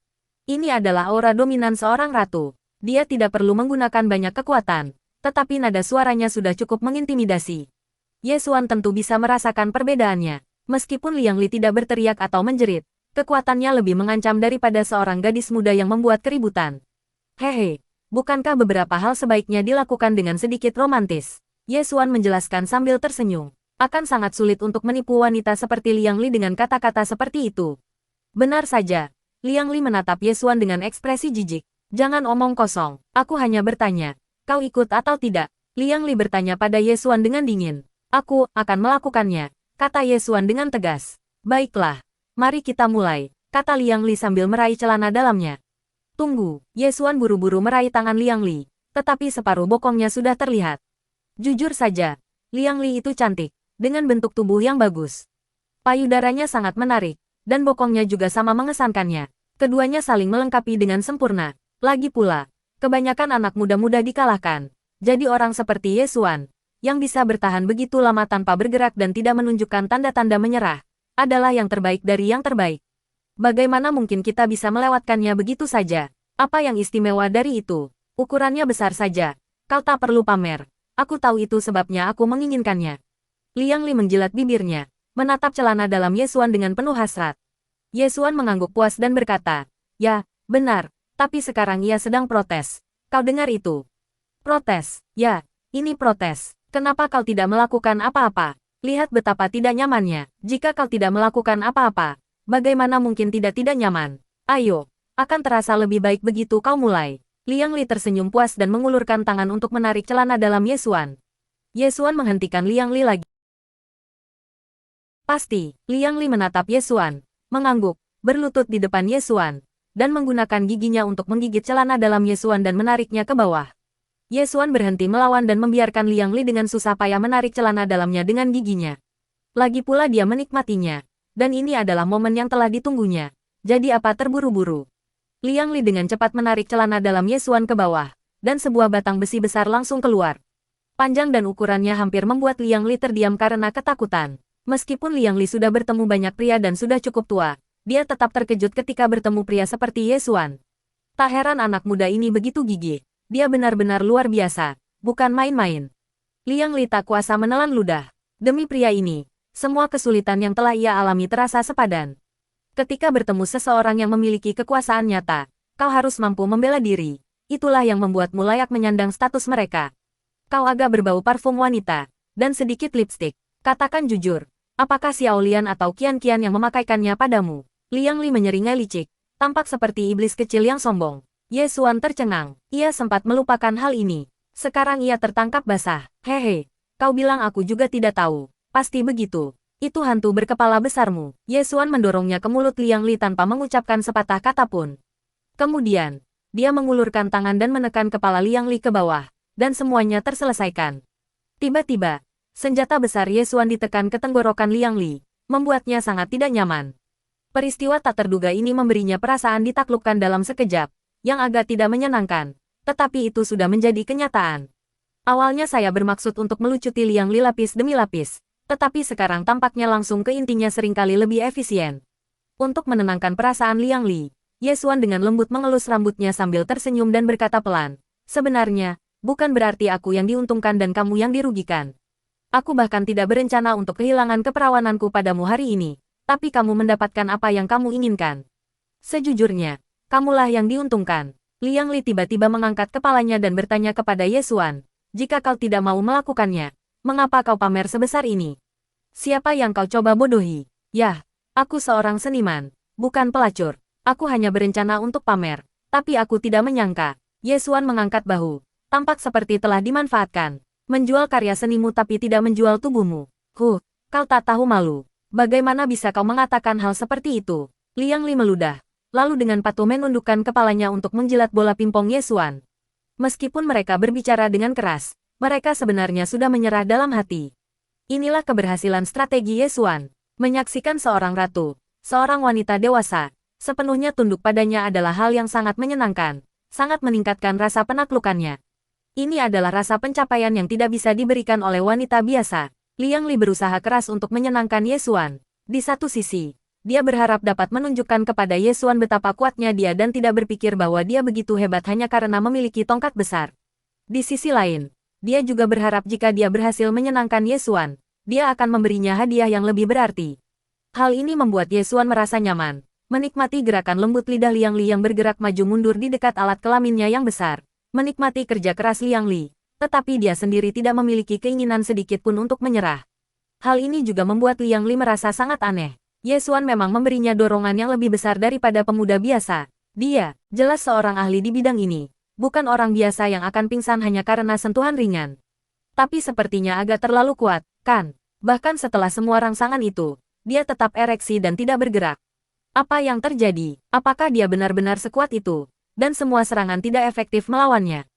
Ini adalah aura dominan seorang ratu. Dia tidak perlu menggunakan banyak kekuatan, tetapi nada suaranya sudah cukup mengintimidasi. Ye Xuan tentu bisa merasakan perbedaannya. Meskipun Liang Li tidak berteriak atau menjerit, kekuatannya lebih mengancam daripada seorang gadis muda yang membuat keributan. Hehe, bukankah beberapa hal sebaiknya dilakukan dengan sedikit romantis? Ye Xuan menjelaskan sambil tersenyum. Akan sangat sulit untuk menipu wanita seperti Liang Li dengan kata-kata seperti itu. Benar saja. Liang Li menatap Ye Xuan dengan ekspresi jijik. Jangan omong kosong. Aku hanya bertanya. Kau ikut atau tidak? Liang Li bertanya pada Ye Xuan dengan dingin. Aku akan melakukannya, kata Ye Xuan dengan tegas. Baiklah. Mari kita mulai, kata Liang Li sambil meraih celana dalamnya. Tunggu. Ye Xuan buru-buru meraih tangan Liang Li, tetapi separuh bokongnya sudah terlihat. Jujur saja, Liang Li itu cantik, dengan bentuk tubuh yang bagus. Payudaranya sangat menarik, dan bokongnya juga sama mengesankannya. Keduanya saling melengkapi dengan sempurna. Lagi pula, kebanyakan anak muda-muda dikalahkan. Jadi orang seperti Ye Xuan, yang bisa bertahan begitu lama tanpa bergerak dan tidak menunjukkan tanda-tanda menyerah, adalah yang terbaik dari yang terbaik. Bagaimana mungkin kita bisa melewatkannya begitu saja? Apa yang istimewa dari itu? Ukurannya besar saja. Kau tak perlu pamer. Aku tahu itu sebabnya aku menginginkannya. Liang Li menjilat bibirnya, menatap celana dalam Ye Xuan dengan penuh hasrat. Ye Xuan mengangguk puas dan berkata, Ya, benar. Tapi sekarang ia sedang protes. Kau dengar itu? Protes. Ya, ini protes. Kenapa kau tidak melakukan apa-apa? Lihat betapa tidak nyamannya. Jika kau tidak melakukan apa-apa, bagaimana mungkin tidak nyaman? Ayo, akan terasa lebih baik begitu kau mulai. Liang Li tersenyum puas dan mengulurkan tangan untuk menarik celana dalam Ye Xuan. Ye Xuan menghentikan Liang Li lagi. Pasti, Liang Li menatap Ye Xuan, mengangguk, berlutut di depan Ye Xuan, dan menggunakan giginya untuk menggigit celana dalam Ye Xuan dan menariknya ke bawah. Ye Xuan berhenti melawan dan membiarkan Liang Li dengan susah payah menarik celana dalamnya dengan giginya. Lagi pula dia menikmatinya, dan ini adalah momen yang telah ditunggunya. Jadi apa terburu-buru? Liang Li dengan cepat menarik celana dalam Ye Xuan ke bawah, dan sebuah batang besi besar langsung keluar. Panjang dan ukurannya hampir membuat Liang Li terdiam karena ketakutan. Meskipun Liang Li sudah bertemu banyak pria dan sudah cukup tua, dia tetap terkejut ketika bertemu pria seperti Ye Xuan. Tak heran anak muda ini begitu gigih. Dia benar-benar luar biasa, bukan main-main. Liang Li tak kuasa menelan ludah. Demi pria ini, semua kesulitan yang telah ia alami terasa sepadan. Ketika bertemu seseorang yang memiliki kekuasaan nyata, kau harus mampu membela diri. Itulah yang membuatmu layak menyandang status mereka. Kau agak berbau parfum wanita, dan sedikit lipstik. Katakan jujur, apakah Xiao Lian atau Qian Qian yang memakaikannya padamu? Liang Li menyeringai licik, tampak seperti iblis kecil yang sombong. Ye Xuan tercengang. Ia sempat melupakan hal ini. Sekarang ia tertangkap basah. Hehe, kau bilang aku juga tidak tahu. Pasti begitu. Itu hantu berkepala besarmu. Ye Xuan mendorongnya ke mulut Liang Li tanpa mengucapkan sepatah kata pun. Kemudian, dia mengulurkan tangan dan menekan kepala Liang Li ke bawah, dan semuanya terselesaikan. Tiba-tiba, senjata besar Ye Xuan ditekan ke tenggorokan Liang Li, membuatnya sangat tidak nyaman. Peristiwa tak terduga ini memberinya perasaan ditaklukkan dalam sekejap, yang agak tidak menyenangkan, tetapi itu sudah menjadi kenyataan. Awalnya saya bermaksud untuk melucuti Liang Li lapis demi lapis, tetapi sekarang tampaknya langsung ke intinya seringkali lebih efisien. Untuk menenangkan perasaan Liang Li, Ye Xuan dengan lembut mengelus rambutnya sambil tersenyum dan berkata pelan, sebenarnya, bukan berarti aku yang diuntungkan dan kamu yang dirugikan. Aku bahkan tidak berencana untuk kehilangan keperawananku padamu hari ini, tapi kamu mendapatkan apa yang kamu inginkan. Sejujurnya, kamulah yang diuntungkan. Liang Li tiba-tiba mengangkat kepalanya dan bertanya kepada Ye Xuan, jika kau tidak mau melakukannya, mengapa kau pamer sebesar ini? Siapa yang kau coba bodohi? Yah, aku seorang seniman, bukan pelacur. Aku hanya berencana untuk pamer, tapi aku tidak menyangka. Ye Xuan mengangkat bahu, tampak seperti telah dimanfaatkan. Menjual karya senimu tapi tidak menjual tubuhmu. Kau tak tahu malu. Bagaimana bisa kau mengatakan hal seperti itu? Liang Li meludah. Lalu dengan patuh menundukkan kepalanya untuk menjilat bola pingpong Ye Xuan. Meskipun mereka berbicara dengan keras, mereka sebenarnya sudah menyerah dalam hati. Inilah keberhasilan strategi Ye Xuan. Menyaksikan seorang ratu, seorang wanita dewasa, sepenuhnya tunduk padanya adalah hal yang sangat menyenangkan, sangat meningkatkan rasa penaklukannya. Ini adalah rasa pencapaian yang tidak bisa diberikan oleh wanita biasa. Liang Li berusaha keras untuk menyenangkan Ye Xuan. Di satu sisi, dia berharap dapat menunjukkan kepada Ye Xuan betapa kuatnya dia dan tidak berpikir bahwa dia begitu hebat hanya karena memiliki tongkat besar. Di sisi lain, dia juga berharap jika dia berhasil menyenangkan Ye Xuan, dia akan memberinya hadiah yang lebih berarti. Hal ini membuat Ye Xuan merasa nyaman, menikmati gerakan lembut lidah Liang Li yang bergerak maju mundur di dekat alat kelaminnya yang besar, menikmati kerja keras Liang Li, tetapi dia sendiri tidak memiliki keinginan sedikit pun untuk menyerah. Hal ini juga membuat Liang Li merasa sangat aneh. Ye Xuan memang memberinya dorongan yang lebih besar daripada pemuda biasa. Dia, jelas seorang ahli di bidang ini, bukan orang biasa yang akan pingsan hanya karena sentuhan ringan. Tapi sepertinya agak terlalu kuat, kan? Bahkan setelah semua rangsangan itu, dia tetap ereksi dan tidak bergerak. Apa yang terjadi? Apakah dia benar-benar sekuat itu? Dan semua serangan tidak efektif melawannya.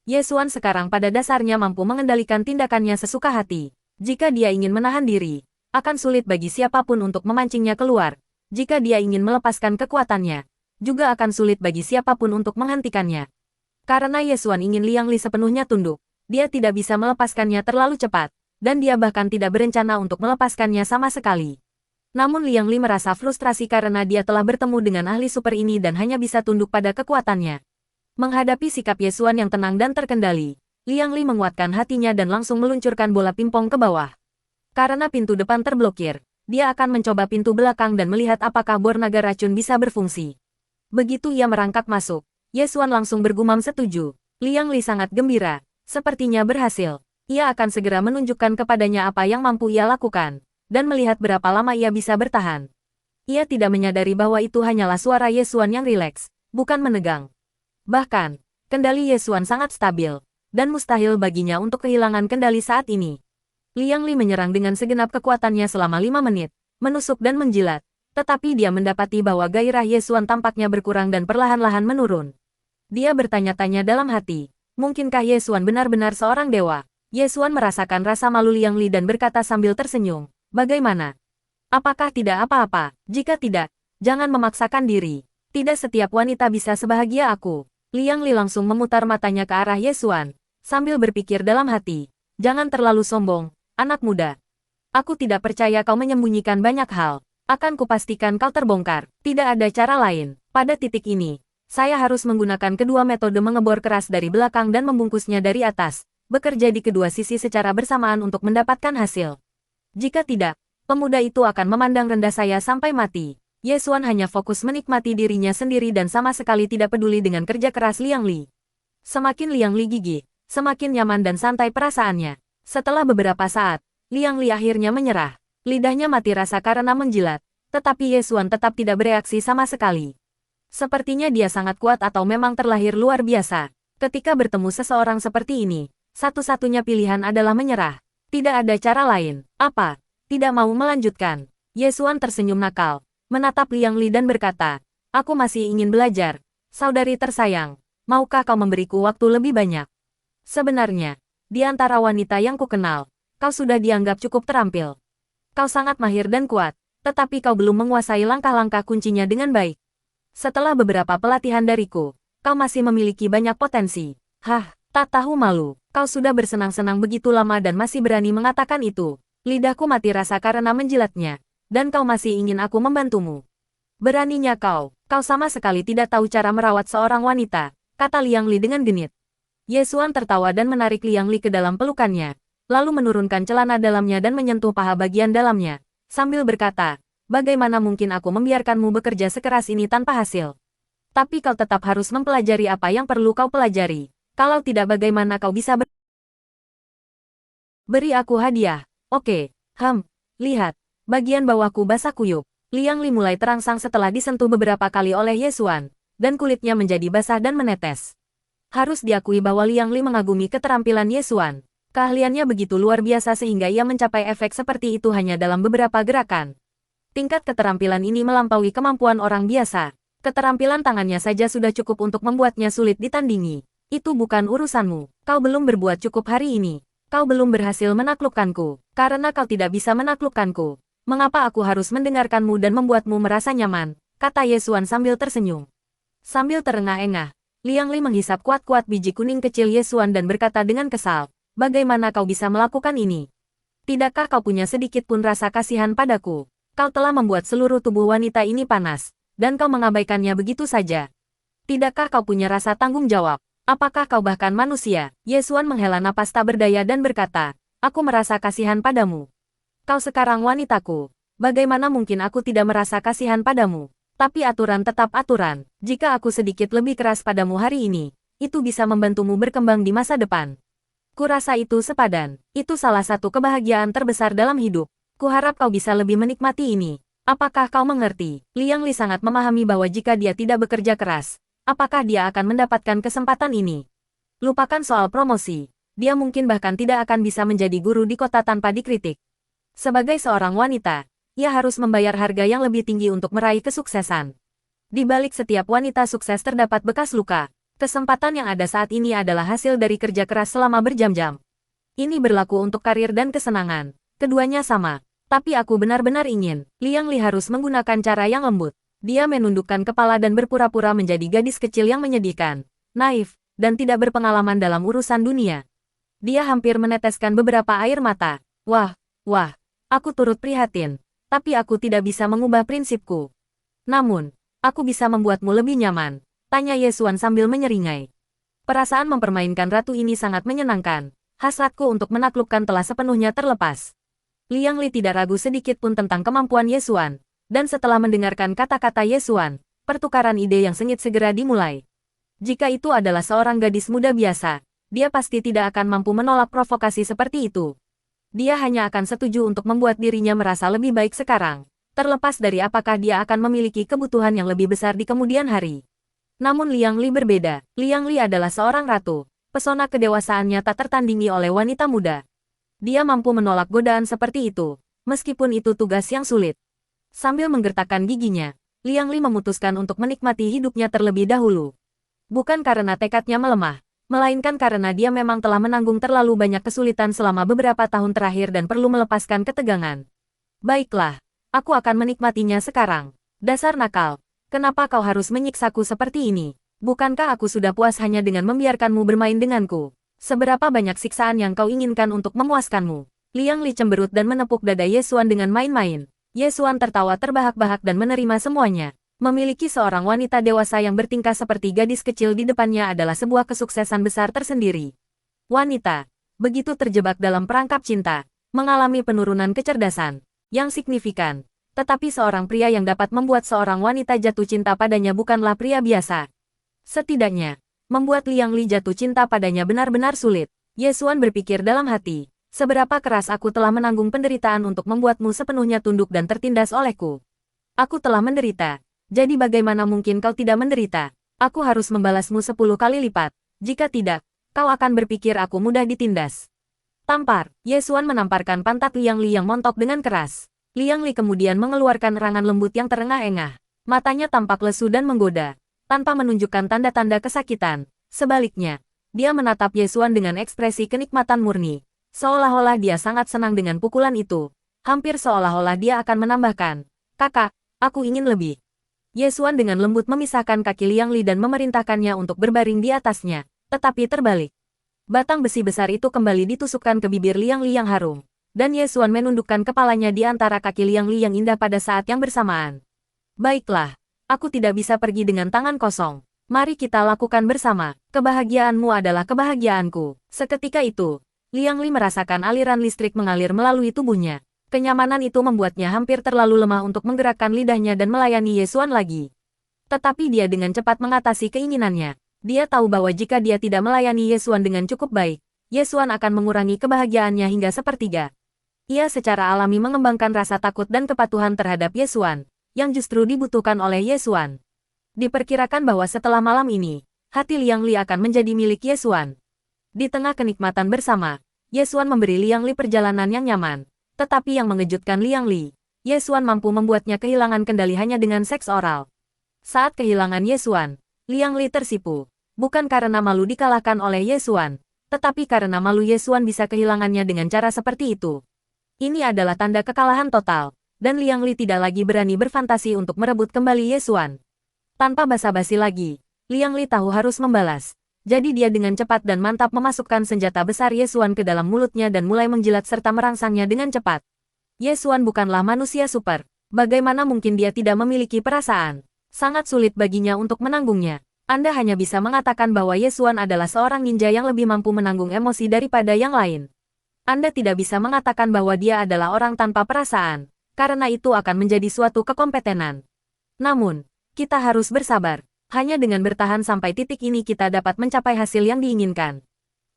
Ye Xuan sekarang pada dasarnya mampu mengendalikan tindakannya sesuka hati. Jika dia ingin menahan diri, akan sulit bagi siapapun untuk memancingnya keluar. Jika dia ingin melepaskan kekuatannya, juga akan sulit bagi siapapun untuk menghentikannya. Karena Ye Xuan ingin Liang Li sepenuhnya tunduk, dia tidak bisa melepaskannya terlalu cepat, dan dia bahkan tidak berencana untuk melepaskannya sama sekali. Namun Liang Li merasa frustrasi karena dia telah bertemu dengan ahli super ini dan hanya bisa tunduk pada kekuatannya. Menghadapi sikap Ye Xuan yang tenang dan terkendali, Liang Li menguatkan hatinya dan langsung meluncurkan bola pingpong ke bawah. Karena pintu depan terblokir, dia akan mencoba pintu belakang dan melihat apakah bor naga racun bisa berfungsi. Begitu ia merangkak masuk, Ye Xuan langsung bergumam setuju. Liang Li sangat gembira. Sepertinya berhasil. Ia akan segera menunjukkan kepadanya apa yang mampu ia lakukan, dan melihat berapa lama ia bisa bertahan. Ia tidak menyadari bahwa itu hanyalah suara Ye Xuan yang rileks, bukan menegang. Bahkan, kendali Ye Xuan sangat stabil, dan mustahil baginya untuk kehilangan kendali saat ini. Liang Li menyerang dengan segenap kekuatannya selama 5 menit, menusuk dan menjilat, tetapi dia mendapati bahwa gairah Ye Xuan tampaknya berkurang dan perlahan-lahan menurun. Dia bertanya-tanya dalam hati, mungkinkah Ye Xuan benar-benar seorang dewa? Ye Xuan merasakan rasa malu Liang Li dan berkata sambil tersenyum, bagaimana? Apakah tidak apa-apa? Jika tidak, jangan memaksakan diri. Tidak setiap wanita bisa sebahagia aku. Liang Li langsung memutar matanya ke arah Ye Xuan, sambil berpikir dalam hati, jangan terlalu sombong, anak muda. Aku tidak percaya kau menyembunyikan banyak hal. Akan kupastikan kau terbongkar. Tidak ada cara lain. Pada titik ini, saya harus menggunakan kedua metode mengebor keras dari belakang dan membungkusnya dari atas, bekerja di kedua sisi secara bersamaan untuk mendapatkan hasil. Jika tidak, pemuda itu akan memandang rendah saya sampai mati. Ye Xuan hanya fokus menikmati dirinya sendiri dan sama sekali tidak peduli dengan kerja keras Liang Li. Semakin Liang Li gigih, semakin nyaman dan santai perasaannya. Setelah beberapa saat, Liang Li akhirnya menyerah. Lidahnya mati rasa karena menjilat, tetapi Ye Xuan tetap tidak bereaksi sama sekali. Sepertinya dia sangat kuat atau memang terlahir luar biasa. Ketika bertemu seseorang seperti ini, satu-satunya pilihan adalah menyerah. Tidak ada cara lain. Apa? Tidak mau melanjutkan. Ye Xuan tersenyum nakal, menatap Liang Li dan berkata, aku masih ingin belajar. Saudari tersayang, maukah kau memberiku waktu lebih banyak? Sebenarnya, di antara wanita yang kukenal, kau sudah dianggap cukup terampil. Kau sangat mahir dan kuat, tetapi kau belum menguasai langkah-langkah kuncinya dengan baik. Setelah beberapa pelatihan dariku, kau masih memiliki banyak potensi. Hah, tak tahu malu. Kau sudah bersenang-senang begitu lama dan masih berani mengatakan itu. Lidahku mati rasa karena menjilatnya. Dan kau masih ingin aku membantumu. Beraninya kau sama sekali tidak tahu cara merawat seorang wanita, kata Liang Li dengan genit. Ye Xuan tertawa dan menarik Liang Li ke dalam pelukannya, lalu menurunkan celana dalamnya dan menyentuh paha bagian dalamnya, sambil berkata, bagaimana mungkin aku membiarkanmu bekerja sekeras ini tanpa hasil? Tapi kau tetap harus mempelajari apa yang perlu kau pelajari. Kalau tidak bagaimana kau bisa beri aku hadiah? Oke, lihat. Bagian bawahku basah kuyup. Liang Li mulai terangsang setelah disentuh beberapa kali oleh Ye Xuan, dan kulitnya menjadi basah dan menetes. Harus diakui bahwa Liang Li mengagumi keterampilan Ye Xuan. Keahliannya begitu luar biasa sehingga ia mencapai efek seperti itu hanya dalam beberapa gerakan. Tingkat keterampilan ini melampaui kemampuan orang biasa. Keterampilan tangannya saja sudah cukup untuk membuatnya sulit ditandingi. Itu bukan urusanmu. Kau belum berbuat cukup hari ini. Kau belum berhasil menaklukkanku. Karena kau tidak bisa menaklukkanku, mengapa aku harus mendengarkanmu dan membuatmu merasa nyaman? Kata Ye Xuan sambil tersenyum. Sambil terengah-engah, Liang Li menghisap kuat-kuat biji kuning kecil Ye Xuan dan berkata dengan kesal, bagaimana kau bisa melakukan ini? Tidakkah kau punya sedikit pun rasa kasihan padaku? Kau telah membuat seluruh tubuh wanita ini panas, dan kau mengabaikannya begitu saja. Tidakkah kau punya rasa tanggung jawab? Apakah kau bahkan manusia? Ye Xuan menghela napas tak berdaya dan berkata, aku merasa kasihan padamu. Kau sekarang wanitaku. Bagaimana mungkin aku tidak merasa kasihan padamu? Tapi aturan tetap aturan. Jika aku sedikit lebih keras padamu hari ini, itu bisa membantumu berkembang di masa depan. Kurasa itu sepadan. Itu salah satu kebahagiaan terbesar dalam hidup. Kuharap kau bisa lebih menikmati ini. Apakah kau mengerti? Liang Li sangat memahami bahwa jika dia tidak bekerja keras, apakah dia akan mendapatkan kesempatan ini? Lupakan soal promosi. Dia mungkin bahkan tidak akan bisa menjadi guru di kota tanpa dikritik. Sebagai seorang wanita, ia harus membayar harga yang lebih tinggi untuk meraih kesuksesan. Di balik setiap wanita sukses terdapat bekas luka. Kesempatan yang ada saat ini adalah hasil dari kerja keras selama berjam-jam. Ini berlaku untuk karir dan kesenangan. Keduanya sama. Tapi aku benar-benar ingin. Liang Li harus menggunakan cara yang lembut. Dia menundukkan kepala dan berpura-pura menjadi gadis kecil yang menyedihkan, naif, dan tidak berpengalaman dalam urusan dunia. Dia hampir meneteskan beberapa air mata. Wah, aku turut prihatin. Tapi aku tidak bisa mengubah prinsipku. Namun, aku bisa membuatmu lebih nyaman, tanya Ye Xuan sambil menyeringai. Perasaan mempermainkan ratu ini sangat menyenangkan. Hasratku untuk menaklukkan telah sepenuhnya terlepas. Liang Li tidak ragu sedikit pun tentang kemampuan Ye Xuan, dan setelah mendengarkan kata-kata Ye Xuan, Pertukaran ide yang sengit segera dimulai. Jika itu adalah seorang gadis muda biasa, dia pasti tidak akan mampu menolak provokasi seperti itu. Dia hanya akan setuju untuk membuat dirinya merasa lebih baik sekarang, terlepas dari apakah dia akan memiliki kebutuhan yang lebih besar di kemudian hari. Namun Liang Li berbeda. Liang Li adalah seorang ratu. Pesona kedewasaannya tak tertandingi oleh wanita muda. Dia mampu menolak godaan seperti itu, meskipun itu tugas yang sulit. Sambil menggertakkan giginya, Liang Li memutuskan untuk menikmati hidupnya terlebih dahulu. Bukan karena tekadnya melemah, melainkan karena dia memang telah menanggung terlalu banyak kesulitan selama beberapa tahun terakhir dan perlu melepaskan ketegangan. Baiklah, aku akan menikmatinya sekarang. Dasar nakal, kenapa kau harus menyiksaku seperti ini? Bukankah aku sudah puas hanya dengan membiarkanmu bermain denganku? Seberapa banyak siksaan yang kau inginkan untuk memuaskanmu? Liang Li cemberut dan menepuk dada Ye Xuan dengan main-main. Ye Xuan tertawa terbahak-bahak dan menerima semuanya. Memiliki seorang wanita dewasa yang bertingkah seperti gadis kecil di depannya adalah sebuah kesuksesan besar tersendiri. Wanita, begitu terjebak dalam perangkap cinta, mengalami penurunan kecerdasan yang signifikan. Tetapi seorang pria yang dapat membuat seorang wanita jatuh cinta padanya bukanlah pria biasa. Setidaknya, membuat Liang Li jatuh cinta padanya benar-benar sulit. Ye Xuan berpikir dalam hati, seberapa keras aku telah menanggung penderitaan untuk membuatmu sepenuhnya tunduk dan tertindas olehku. Aku telah menderita, jadi bagaimana mungkin kau tidak menderita? Aku harus membalasmu 10 kali lipat. Jika tidak, kau akan berpikir aku mudah ditindas. Tampar, Ye Xuan menamparkan pantat Liang Li yang montok dengan keras. Liang Li kemudian mengeluarkan erangan lembut yang terengah-engah. Matanya tampak lesu dan menggoda, tanpa menunjukkan tanda-tanda kesakitan. Sebaliknya, dia menatap Ye Xuan dengan ekspresi kenikmatan murni. Seolah-olah dia sangat senang dengan pukulan itu. Hampir seolah-olah dia akan menambahkan, "Kakak, aku ingin lebih." Ye Xuan dengan lembut memisahkan kaki Liang Li dan memerintahkannya untuk berbaring di atasnya. Tetapi terbalik. Batang besi besar itu kembali ditusukkan ke bibir Liang Li yang harum. Dan Ye Xuan menundukkan kepalanya di antara kaki Liang Li yang indah pada saat yang bersamaan. Baiklah. Aku tidak bisa pergi dengan tangan kosong. Mari kita lakukan bersama. Kebahagiaanmu adalah kebahagiaanku. Seketika itu, Liang Li merasakan aliran listrik mengalir melalui tubuhnya. Kenyamanan itu membuatnya hampir terlalu lemah untuk menggerakkan lidahnya dan melayani Ye Xuan lagi. Tetapi dia dengan cepat mengatasi keinginannya. Dia tahu bahwa jika dia tidak melayani Ye Xuan dengan cukup baik, Ye Xuan akan mengurangi kebahagiaannya hingga sepertiga. Ia secara alami mengembangkan rasa takut dan kepatuhan terhadap Ye Xuan, yang justru dibutuhkan oleh Ye Xuan. Diperkirakan bahwa setelah malam ini, hati Liang Li akan menjadi milik Ye Xuan. Di tengah kenikmatan bersama, Ye Xuan memberi Liang Li perjalanan yang nyaman. Tetapi yang mengejutkan Liang Li, Ye Xuan mampu membuatnya kehilangan kendali hanya dengan seks oral. Saat kehilangan Ye Xuan, Liang Li tersipu. Bukan karena malu dikalahkan oleh Ye Xuan, tetapi karena malu Ye Xuan bisa kehilangannya dengan cara seperti itu. Ini adalah tanda kekalahan total. Dan Liang Li tidak lagi berani berfantasi untuk merebut kembali Ye Xuan. Tanpa basa-basi lagi, Liang Li tahu harus membalas. Jadi dia dengan cepat dan mantap memasukkan senjata besar Ye Xuan ke dalam mulutnya dan mulai menjilat serta merangsangnya dengan cepat. Ye Xuan bukanlah manusia super. Bagaimana mungkin dia tidak memiliki perasaan? Sangat sulit baginya untuk menanggungnya. Anda hanya bisa mengatakan bahwa Ye Xuan adalah seorang ninja yang lebih mampu menanggung emosi daripada yang lain. Anda tidak bisa mengatakan bahwa dia adalah orang tanpa perasaan, karena itu akan menjadi suatu kekompetenan. Namun, kita harus bersabar. Hanya dengan bertahan sampai titik ini kita dapat mencapai hasil yang diinginkan.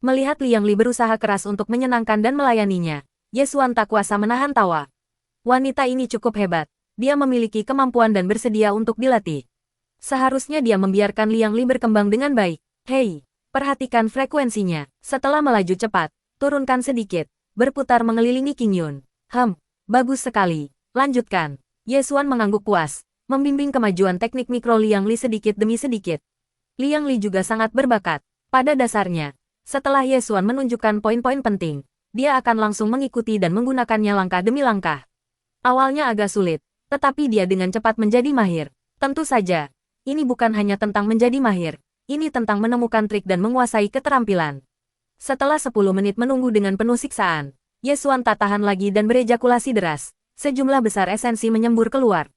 Melihat Liang Li berusaha keras untuk menyenangkan dan melayaninya, Ye Xuan tak kuasa menahan tawa. Wanita ini cukup hebat. Dia memiliki kemampuan dan bersedia untuk dilatih. Seharusnya dia membiarkan Liang Li berkembang dengan baik. Hei, perhatikan frekuensinya. Setelah melaju cepat, turunkan sedikit, berputar mengelilingi Qing Yun. Bagus sekali. Lanjutkan. Ye Xuan mengangguk puas, membimbing kemajuan teknik mikro Liang Li sedikit demi sedikit. Liang Li juga sangat berbakat. Pada dasarnya, setelah Ye Xuan menunjukkan poin-poin penting, dia akan langsung mengikuti dan menggunakannya langkah demi langkah. Awalnya agak sulit, tetapi dia dengan cepat menjadi mahir. Tentu saja, ini bukan hanya tentang menjadi mahir, ini tentang menemukan trik dan menguasai keterampilan. Setelah 10 menit menunggu dengan penuh siksaan, Ye Xuan tak tahan lagi dan berejakulasi deras. Sejumlah besar esensi menyembur keluar.